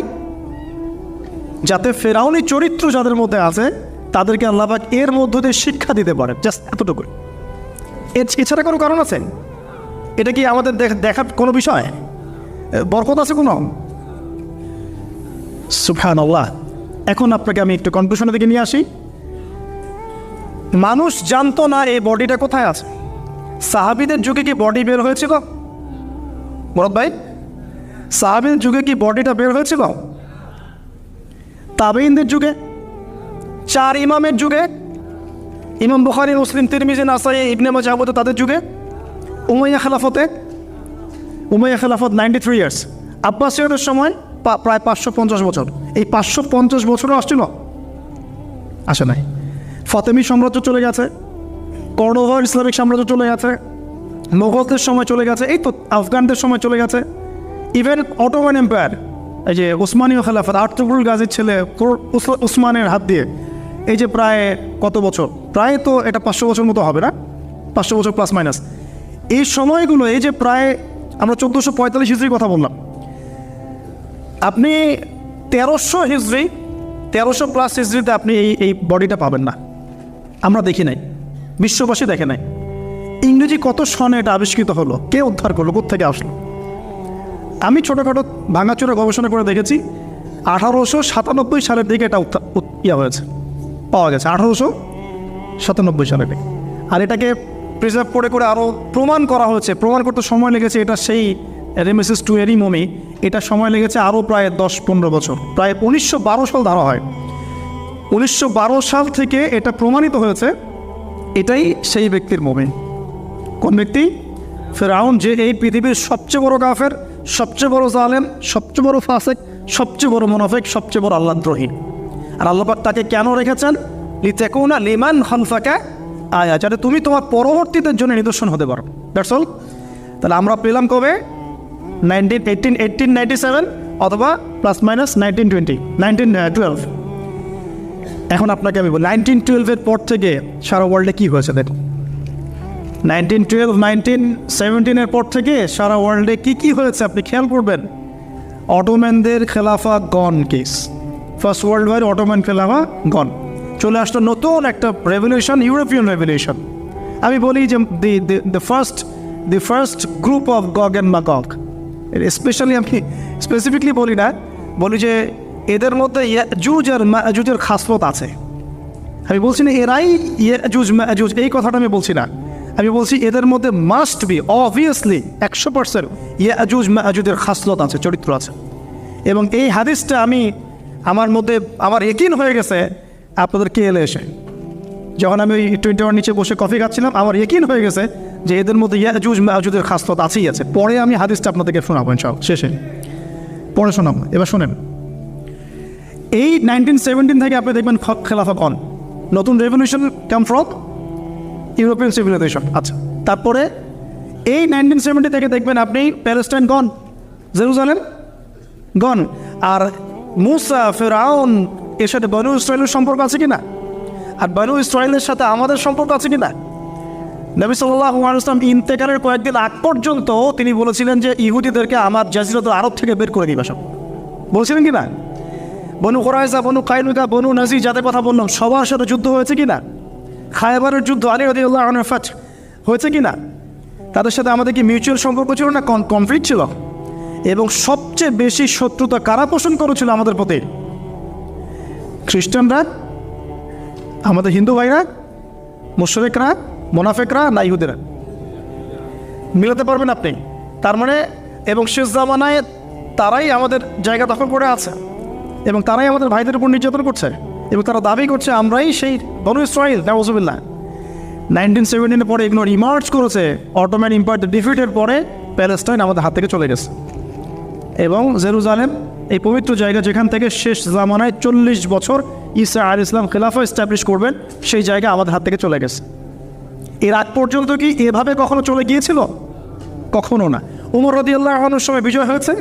যাতে ফেরাউনি চরিত্র যাদের মধ্যে আছে তাদেরকে আল্লাহ পাক এর মধ্য দিয়ে শিক্ষা দিতে পারে, জাস্ট এতটুকু। এছাড়া কোনো কারণ আছে? এটা কি আমাদের দেখার কোনো বিষয়? বরকত আছে কোনো? সুবহানাল্লাহ। এখন আপনাকে আমি একটু কনক্লুশনের দিকে নিয়ে আসি। মানুষ জানতো না এই বডিটা কোথায় আছে। সাহাবীদের যুগে কি বডি বের হয়েছিল মুরাদ ভাই? সাহাবীদের যুগে কি বডিটা বের হয়েছিল? তাবেঈনদের যুগে, 4 ইমামের যুগে, ইমাম বুখারী, মুসলিম, তিরমিজি, নাসাই, ইবনে মাজাহ, তাদের যুগে, উমাইয়া খেলাফত 93 ইয়ার্স, আব্বাসীয়দের সময় প্রায় 550 বছর। এই 550 বছরও আসছিল? আসে নাই। ফাতেমি সাম্রাজ্য চলে গেছে, কর্ডোভার ইসলামিক সাম্রাজ্য চলে গেছে, মোগলদের সময় চলে গেছে, এই তো আফগানদের সময় চলে গেছে, ইভেন অটোমান এম্পায়ার, এই যে ওসমানীয় খেলাফত, আর্তুগরুল গাজীর ছেলে উসমানের হাত দিয়ে, এই যে প্রায় কত বছর, প্রায় তো এটা 500 বছর মতো হবে না, 500 বছর প্লাস মাইনাস। এই সময়গুলো, এই যে প্রায় আমরা 1445 হিজরির কথা বললাম, আপনি 1300 হিজরি, 1300 প্লাস হিজরিতে আপনি এই বডিটা পাবেন না। আমরা দেখি নাই, বিশ্ববাসী দেখে নাই। ইংরেজি কত সনে এটা আবিষ্কৃত হলো, কে উদ্ধার করলো, কোত্থেকে আসলো? আমি ছোটোখাটো ভাঙাচোরা গবেষণা করে দেখেছি 1897 সালের দিকে এটা হয়েছে, পাওয়া গেছে 1897 সালে। আর এটাকে প্রিজার্ভ করে আরও প্রমাণ করা হয়েছে। প্রমাণ করতে সময় লেগেছে, এটা সেই রেমেসিস টুয়েরি মমি, এটা সময় লেগেছে আরও প্রায় 10-15 বছর, প্রায় 1912 সাল ধরা হয়। 1912 সাল থেকে এটা প্রমাণিত হয়েছে এটাই সেই ব্যক্তির মমি। কোন ব্যক্তি? ফেরাউন, যে এই পৃথিবীর সবচেয়ে বড় কাফের, সবচেয়ে বড় জালেম, সবচেয়ে বড় ফাসেক, সবচেয়ে বড় মুনাফিক, সবচেয়ে বড় আল্লাহদ্রোহী। আর আল্লাহ পাক তাকে কেন রেখেছেন? লিতাকুনা লিমান খালফাকা আয়া, যাতে তুমি তোমার পরবর্তীদের জন্য নিদর্শন হতে পারো। That's all. তাহলে আমরা পেলাম কবে? 1897 অথবা +- 1912। এখন আপনাকে আমি বলি 1912-এর পর থেকে সারা ওয়ার্ল্ডে কী হয়েছে দেখুন। 1912, 1917-এর পর থেকে সারা ওয়ার্ল্ডে কী হয়েছে আপনি খেয়াল করবেন। অটোম্যানদের খেলাফা gone case, first world war Ottoman খেলাফা গন। চলে আসলো নতুন একটা রেভলিউশন, ইউরোপিয়ান রেভলিউশন। আমি বলি যে the first group of গগ and ম্যাগগ, specially আমি স্পেসিফিকলি বলি না, বলি যে এদের মধ্যে ইয়াজুজ আর মাজুজের খাসলত আছে। আমি বলছি না এরাই ইয়াজুজ মাজুজ, এই কথাটা আমি বলছি না। আমি বলছি এদের মধ্যে মাস্ট বি অবভিয়াসলি 100% ইয়াজুজ মাজুজের খাসলত আছে, চরিত্র আছে। এবং এই হাদিসটা আমার মধ্যে আমার ইয়াকিন হয়ে গেছে আপনাদের কে এলে এসে, যখন আমি ওই 21 নিচে বসে কফি খাচ্ছিলাম, আমার ইয়াকিন হয়ে গেছে যে এদের মধ্যে ইয়াজুজ মাজুজের খাসলত আছেই আছে। পরে আমি হাদিসটা আপনাদেরকে শোনাবো ইনশাআল্লাহ, শেষে পরে শোনাবো। এবার শোনেন, এই 1917 থেকে আপনি দেখবেন খেলাফা গন, নতুন revolution come from European civilisation. আচ্ছা, তারপরে এই 1970 থেকে দেখবেন আপনি প্যালেস্টাইন গন, জেরুজালেম গন। আর মুসা, ফেরাউন, এর সাথে বনু ইসরায়েলের সম্পর্ক আছে কি না? আর বনু ইসরায়েলের সাথে আমাদের সম্পর্ক আছে কি না? নবী সাল্লাল্লাহু আলাইহি ওয়াসাল্লাম ইন্তেকালের কয়েকদিন আগ পর্যন্ত তিনি বলেছিলেন যে ইহুদিদেরকে আমার জাজিরাতুল আরব থেকে বের করে দিবা, সব বলছিলেন কি না? বনু কুরাইজা, বনু কাইনুকা, বনু নাজির, যাদের কথা বললাম, সবার সাথে যুদ্ধ হয়েছে কি না? খায়বারের যুদ্ধ, আলী রাদিয়াল্লাহু আনহু ফাত হয়েছে কি না? তাদের সাথে আমাদের কি মিউচুয়াল সম্পর্ক ছিল না কনফ্লিক্ট ছিল? এবং সবচেয়ে বেশি শত্রুতা কারা পোষণ করেছিল আমাদের প্রতি? খ্রিস্টানরা, আমাদের হিন্দু ভাইরা, মুশরিকরা, মুনাফিকরা, না ইহুদিরা? মিলাতে পারবেন আপনি? তার মানে এবং শেষ জামানায় তারাই আমাদের জায়গা দখল করে আছে এবং তারাই আমাদের ভাইদের উপর নির্যাতন করছে এবং তারা দাবি করছে আমরাই সেই বনু ইসরাইল। নাউজুবিল্লাহ। 1917-এর পরে এগুলো রিমার্চ করেছে, অটোম্যান এম্পায়ার ডিফিটের পরে প্যালেস্টাইন আমাদের হাত থেকে চলে গেছে এবং জেরুজালেম, এই পবিত্র জায়গা যেখান থেকে শেষ জামানায় 40 বছর ঈসা আলাইহিস সালাম খেলাফা এস্টাবলিশ করবেন, সেই জায়গা আমাদের হাত থেকে চলে গেছে। এর আগ পর্যন্ত কি এভাবে কখনো চলে গিয়েছিল? কখনো না। উমর রাদিয়াল্লাহু আনহুর সময় বিজয় হয়েছে,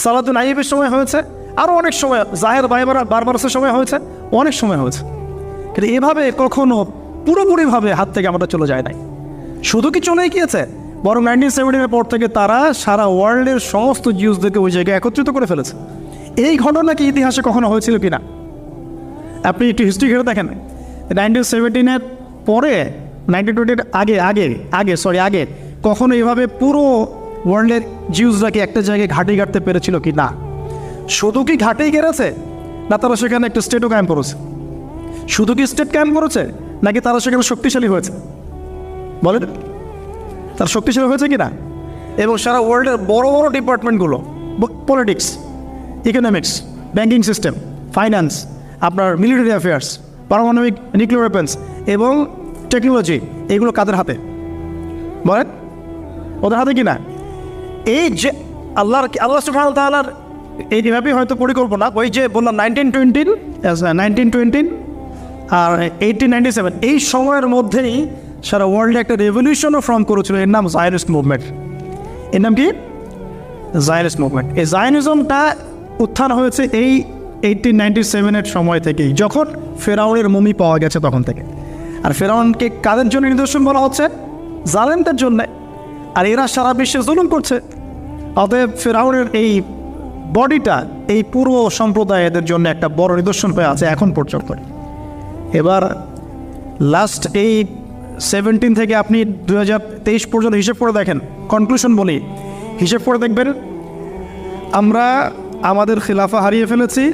সালাদুল আইয়ুবের সময় হয়েছে, আরও অনেক সময়, জাহের বারবারসের সময় হয়েছে, অনেক সময় হয়েছে। কিন্তু এভাবে কখনো পুরোপুরিভাবে হাত থেকে আমরা চলে যায় নাই। শুধু কি চলেই গিয়েছে, বরং 1917-এর পর থেকে তারা সারা ওয়ার্ল্ডের সমস্ত জিউসদেরকে ওই জায়গায় একত্রিত করে ফেলেছে। এই ঘটনা কি ইতিহাসে কখনো হয়েছিল কি না? আপনি একটু হিস্ট্রি ঘেরে দেখেন। 1917-এর পরে, 1920-এর আগে কখনো এভাবে পুরো ওয়ার্ল্ডের জিউসরা কি একটা জায়গায় ঘাঁটি গাড়তে পেরেছিল কি না? শুধু কি ঘাটেই গেড়েছে, না তারা সেখানে একটা স্টেটও কায়েম করেছে? শুধু কি স্টেট কায়েম করেছে, নাকি তারা সেখানে শক্তিশালী হয়েছে? বলেন, তারা শক্তিশালী হয়েছে কি না? এবং সারা ওয়ার্ল্ডের বড় বড় ডিপার্টমেন্টগুলো, politics, economics, banking system, finance, আপনার মিলিটারি অ্যাফেয়ার্স, পারমাণবিক নিউক্লিয়ার ওয়েপন্স এবং টেকনোলজি, এগুলো কাদের হাতে? বলেন, ওদের হাতে কি না? এই যে আল্লাহ সুবহানাহু ওয়া তাআলার এইভাবেই হয়তো পরিকল্পনা, ওই যে বললাম 1920 আর 1897, এই সময়ের মধ্যেই সারা ওয়ার্ল্ডে একটা রেভলিউশনও ফর্ম করেছিল, এর নাম জায়নিস্ট মুভমেন্ট। এর নাম কি? Zionist movement. এই জায়নিজমটা উত্থান হয়েছে এই 1897-এর সময় থেকেই, যখন ফেরাউনের মমি পাওয়া গেছে তখন থেকে। আর ফেরাউনকে কাদের জন্য নিদর্শন বলা হচ্ছে? জালেমদের জন্য। আর এরা সারা বিশ্বে জুলুম করছে। অতএব ফেরাউনের এই বডিটা এই পুরো সম্প্রদায়ের জন্য একটা বড় নিদর্শন হয়ে আছে এখন পর্যন্ত। এবার লাস্ট এই 2017 থেকে আপনি 2023 পর্যন্ত হিসেব করে দেখেন, কনক্লুশন বলি, হিসেব করে দেখবেন আমরা আমাদের খিলাফা হারিয়ে ফেলেছি।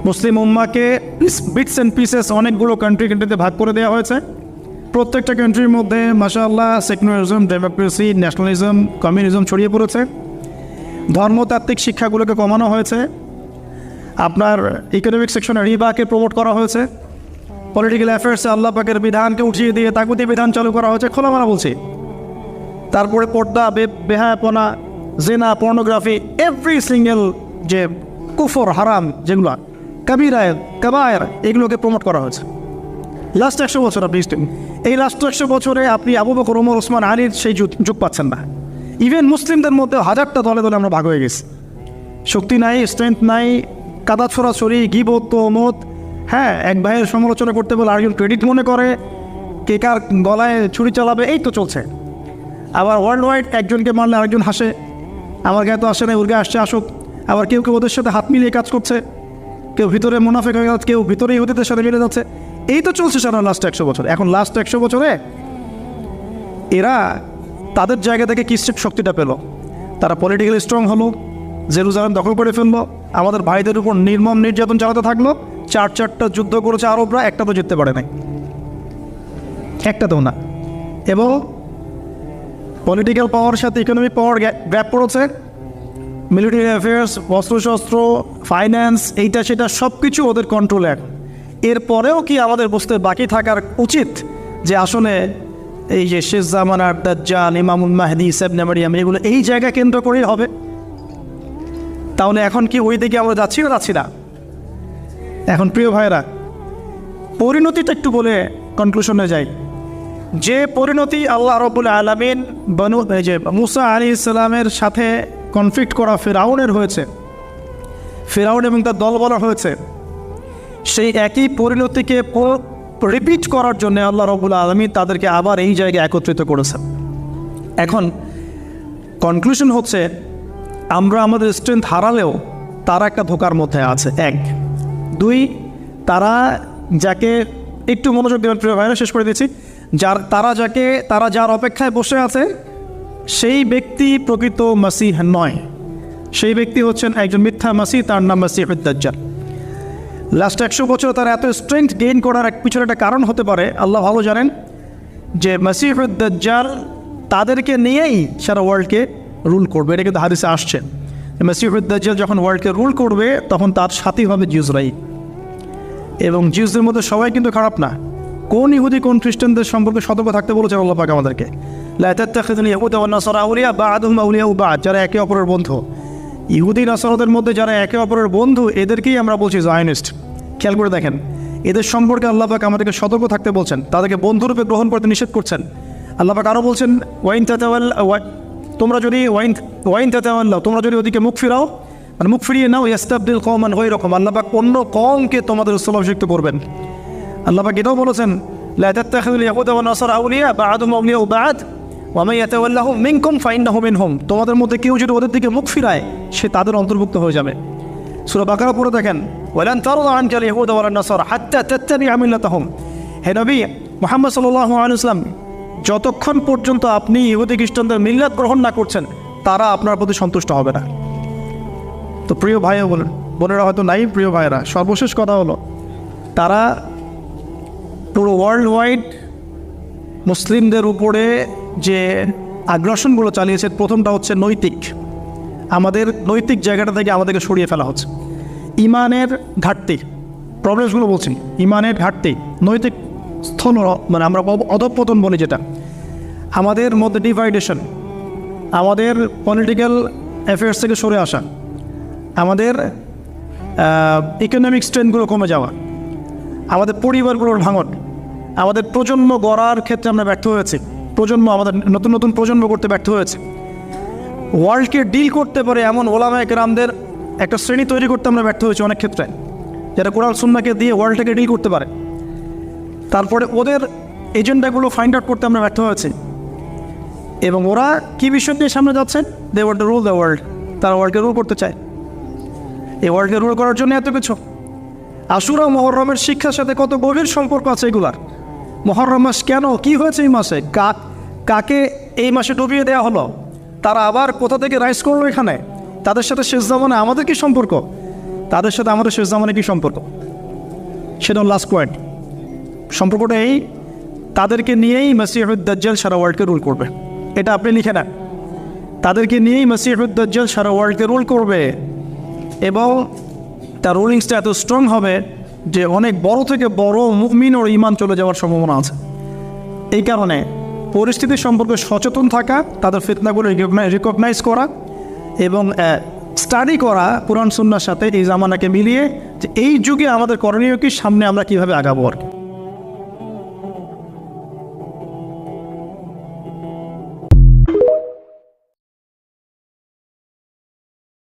মুসলিম উম্মাকে বিটস অ্যান্ড পিসেস অনেকগুলো কান্ট্রিতে ভাগ করে দেওয়া হয়েছে। প্রত্যেকটা কান্ট্রির মধ্যে মাশাআল্লাহ সেকুলারিজম, ডেমোক্রেসি, ন্যাশনালিজম, কমিউনিজম ছড়িয়ে পড়েছে। ধর্মতাত্ত্বিক শিক্ষাগুলোকে কমানো হয়েছে। আপনার ইকোনমিক সেকশনে রিবাকে প্রমোট করা হয়েছে। পলিটিক্যাল অ্যাফেয়ার্সে আল্লাহ পাকের বিধানকে উঠিয়ে দিয়ে তাগুতি বিধান চালু করা হয়েছে, খোলামালা বলছি। তারপরে পর্দা, বেহায়াপনা, জেনা, পর্নোগ্রাফি, এভরি সিঙ্গেল যে কুফর, হারাম যেগুলো কাবিরায় কাবায়ের, এগুলোকে প্রমোট করা হয়েছে লাস্ট 100 বছর। আপনি এই লাস্ট 100 বছরে আপনি আবু বকর, ওমর, ওসমান, আলীর সেই যুগ পাচ্ছেন না। ইভেন মুসলিমদের মধ্যে হাজারটা দলে দলে আমরা ভাগ হয়ে গেছি। শক্তি নাই, স্ট্রেংথ নাই, কাদা ছড়াছড়ি, গিবত, তহমত, হ্যাঁ, এক ভাইয়ের সমালোচনা করতে বলে আরেকজন ক্রেডিট মনে করে, কে কার গলায় ছুরি চালাবে, এই তো চলছে। আবার ওয়ার্ল্ড ওয়াইড একজনকে মারলে আরেকজন হাসে, আমার গায়ে তো আসে না, ওর গায়ে আসছে আসুক। আবার কেউ কেউ ওদের সাথে হাত মিলিয়ে কাজ করছে, কেউ ভিতরে মুনাফিক হয়ে যাচ্ছে, কেউ ভিতরে ইহুদিদের সাথে মিলে যাচ্ছে। এই তো চলছে সারা লাস্ট 100 বছর। এখন লাস্ট 100 বছরে এরা তাদের জায়গা থেকে কি শক্তিটা পেল? তারা পলিটিক্যালি স্ট্রং হলো, জেরুজালেম দখল করে ফেললো, আমাদের ভাইদের উপর নির্মম নির্যাতন চালাতে থাকলো। 4টা যুদ্ধ করেছে আরবরা, একটা তো জিততে পারে নাই, একটাতেও না। এবং পলিটিক্যাল পাওয়ার সাথে ইকোনমিক পাওয়ার গ্যাপ পড়েছে। মিলিটারি অ্যাফেয়ার্স, অস্ত্রশস্ত্র, ফাইন্যান্স, এইটা সেটা সব কিছু ওদের কন্ট্রোলে। এরপরেও কি আমাদের বুঝতে বাকি থাকার উচিত যে আসলে এই যে শেষ জামানার দাজ্জাল, ইমামুল মাহদি, ইবনে মারইয়াম, এগুলো এই জায়গা কেন্দ্র করেই হবে? তাহলে এখন কি ওই দিকে আমরা যাচ্ছি না? এখন প্রিয় ভাইরা, পরিণতিটা একটু বলে কনক্লুশনে যাই। যে পরিণতি আল্লাহ রাব্বুল আলামিন যে মুসা আলাইহিস সালামের সাথে কনফ্লিক্ট করা ফিরআউনের হয়েছে, ফিরআউন এবং তার দল বলা হয়েছে, সেই একই পরিণতিকে রিপিট করার জন্য আল্লাহ রাব্বুল আলামিন তাদেরকে আবার এই জায়গায় একত্রিত করেছেন। এখন কনক্লুশন হচ্ছে, আমরা আমাদের স্ট্রেংথ হারালেও তারা একটা ধোকার মধ্যে আছে। 1, 2, তারা যাকে একটু মনোযোগ দেওয়ার প্রিয় ভাইরা, শেষ করে দিচ্ছি, তারা যার অপেক্ষায় বসে আছে সেই ব্যক্তি প্রকৃত মাসিহ নয়। সেই ব্যক্তি হচ্ছেন একজন মিথ্যা মাসিহ, তার নাম মাসিহুদ দাজ্জাল। লাস্ট 100 বছর তারা এত স্ট্রেংথ গেইন করার পিছনে একটা কারণ হতে পারে, আল্লাহ ভালো জানেন, যে মাসিহুদ দাজ্জাল তাদেরকে নিয়েই সারা ওয়ার্ল্ডকে রুল করবে। এটা কিন্তু হাদিসে আসছে, মাসিহুদ দাজ্জাল যখন ওয়ার্ল্ডকে রুল করবে তখন তার সাথী হবে জিউসরাই। এবং জিউসদের মধ্যে সবাই কিন্তু খারাপ না। কোন ইহুদি কোন খ্রিস্টানদের সম্পর্কে সতর্ক থাকতে বলেছেন আল্লাহ পাক আমাদেরকে, লা তাত্তাখিযুল ইয়াহুদা ওয়ান নাসারা আউলিয়া বা'দুহুম আউলিয়াউ বা'দ, যারা একে অপরের বন্ধু। ইহুদি নাসারাদের মধ্যে যারা একে অপরের বন্ধু, এদেরকেই আমরা বলছি জায়নিস্ট। খেয়াল করে দেখেন, এদের সম্পর্কে আল্লাহ পাক আমাদেরকে সতর্ক থাকতে বলছেন, তাদেরকে বন্ধুরূপে গ্রহণ করতে নিষেধ করছেন। আল্লাহ পাক আরও বলছেন, তোমরা যদি ওদিকে মুখ ফিরাও, মানে মুখ ফিরিয়ে নাও, ইয়াস্তাবদিল কওমান গায়রাকুম, আল্লাহ পাক অন্য কওমকে তোমাদের স্থলাভিষিক্ত করবেন। আল্লাহ পাক এটাও বলেছেন, লা তাত্তাখিযুল ইয়াহুদা ওয়ান নাসারা আউলিয়া বা'দুহুম আউলিয়াউ বা'দ ওয়া মান ইয়াতাওয়াল্লাহুম মিনকুম ফাইন্নাহু মিনহুম, তোমাদের মধ্যে কেউ যদি ওদের দিকে মুখ ফিরায় সে তাদের অন্তর্ভুক্ত হয়ে যাবে। সূরা বাকারা পড়ে দেখেন, ওয়ালান তারদা আনকাল ইয়াহুদা ওয়ালান নাসারা হাত্তা তাত্তাবি'a মিল্লাতাহুম। হে নবী মুহাম্মদ সাল্লাল্লাহু আলাইহি ওয়াসাল্লাম, যতক্ষণ পর্যন্ত আপনি ইহুদি খ্রিস্টানদের মিল্লাত গ্রহণ না করছেন, তারা আপনার প্রতি সন্তুষ্ট হবে না। তো প্রিয় ভাই বোনেরা হয়তো নাই, প্রিয় ভাইয়েরা, সর্বশেষ কথা হলো, তারা পুরো ওয়ার্ল্ড ওয়াইড মুসলিমদের উপরে যে আগ্রাসনগুলো চালিয়েছে, প্রথমটা হচ্ছে নৈতিক। আমাদের নৈতিক জায়গাটা থেকে আমাদেরকে সরিয়ে ফেলা হচ্ছে। ইমানের ঘাটতি, প্রবলেমসগুলো বলছি, ইমানের ঘাটতি, নৈতিক স্থল, মানে আমরা অধঃপতন বলি যেটা, আমাদের মধ্যে ডিভাইডেশন, আমাদের পলিটিক্যাল অ্যাফেয়ার্স থেকে সরে আসা, আমাদের ইকোনমিক স্ট্রেন্থগুলো কমে যাওয়া, আমাদের পরিবারগুলোর ভাঙন, আমাদের প্রজন্ম গড়ার ক্ষেত্রে আমরা ব্যর্থ হয়েছি, আমাদের নতুন নতুন প্রজন্ম করতে ব্যর্থ হয়েছে। ওয়ার্ল্ডকে ডিল করতে পারে এমন ওলামায়ে কেরামদের একটা শ্রেণী তৈরি করতে আমরা ব্যর্থ হয়েছি অনেক ক্ষেত্রে, যারা কোরআন সুন্নাহকে দিয়ে ওয়ার্ল্ডটাকে ডিল করতে পারে। তারপরে ওদের এজেন্ডাগুলো ফাইন্ড আউট করতে আমরা ব্যর্থ হয়েছি। এবং ওরা কী বিষয় নিয়ে সামনে যাচ্ছেন? They want to rule the world, তারা ওয়ার্ল্ডকে রুল করতে চায়। এই ওয়ার্ল্ডকে রুল করার জন্য এত কিছু। আশুরা মুহররমের শিক্ষার সাথে কত গভীর সম্পর্ক আছে এগুলার। মুহররম মাস কেন, কি হয়েছে এই মাসে, কাকে এই মাসে ডুবিয়ে দেওয়া হলো, তারা আবার কোথা থেকে রাইজ করলো এখানে, তাদের সাথে শেষ জামানে আমাদের কি সম্পর্ক, তাদের সাথে আমাদের শেষ জামানে কি সম্পর্ক, সেটা লাস্ট পয়েন্ট। সম্পর্কটা এই, তাদেরকে নিয়েই মসিহুদ দাজ্জাল সারা ওয়ার্ল্ডকে রুল করবে, এটা আপনি লিখে নেন। তাদেরকে নিয়েই মসিহুদ দাজ্জাল সারা ওয়ার্ল্ডকে রুল করবে এবং তার রুলিংসটা এত স্ট্রং হবে যে অনেক বড় থেকে বড় মুমিন ও ঈমান চলে যাওয়ার সম্ভাবনা আছে। এই কারণে পরিস্থিতি সম্পর্কে সচেতন থাকা, তাদের ফিতনাগুলো রিকগনাইজ করা এবং স্টাডি করা কুরআন সুন্নাহর সাথে এই জামানাকে মিলিয়ে যে এই যুগে আমাদের করণীয় কি, সামনে আমরা কীভাবে আগাবো আর কি।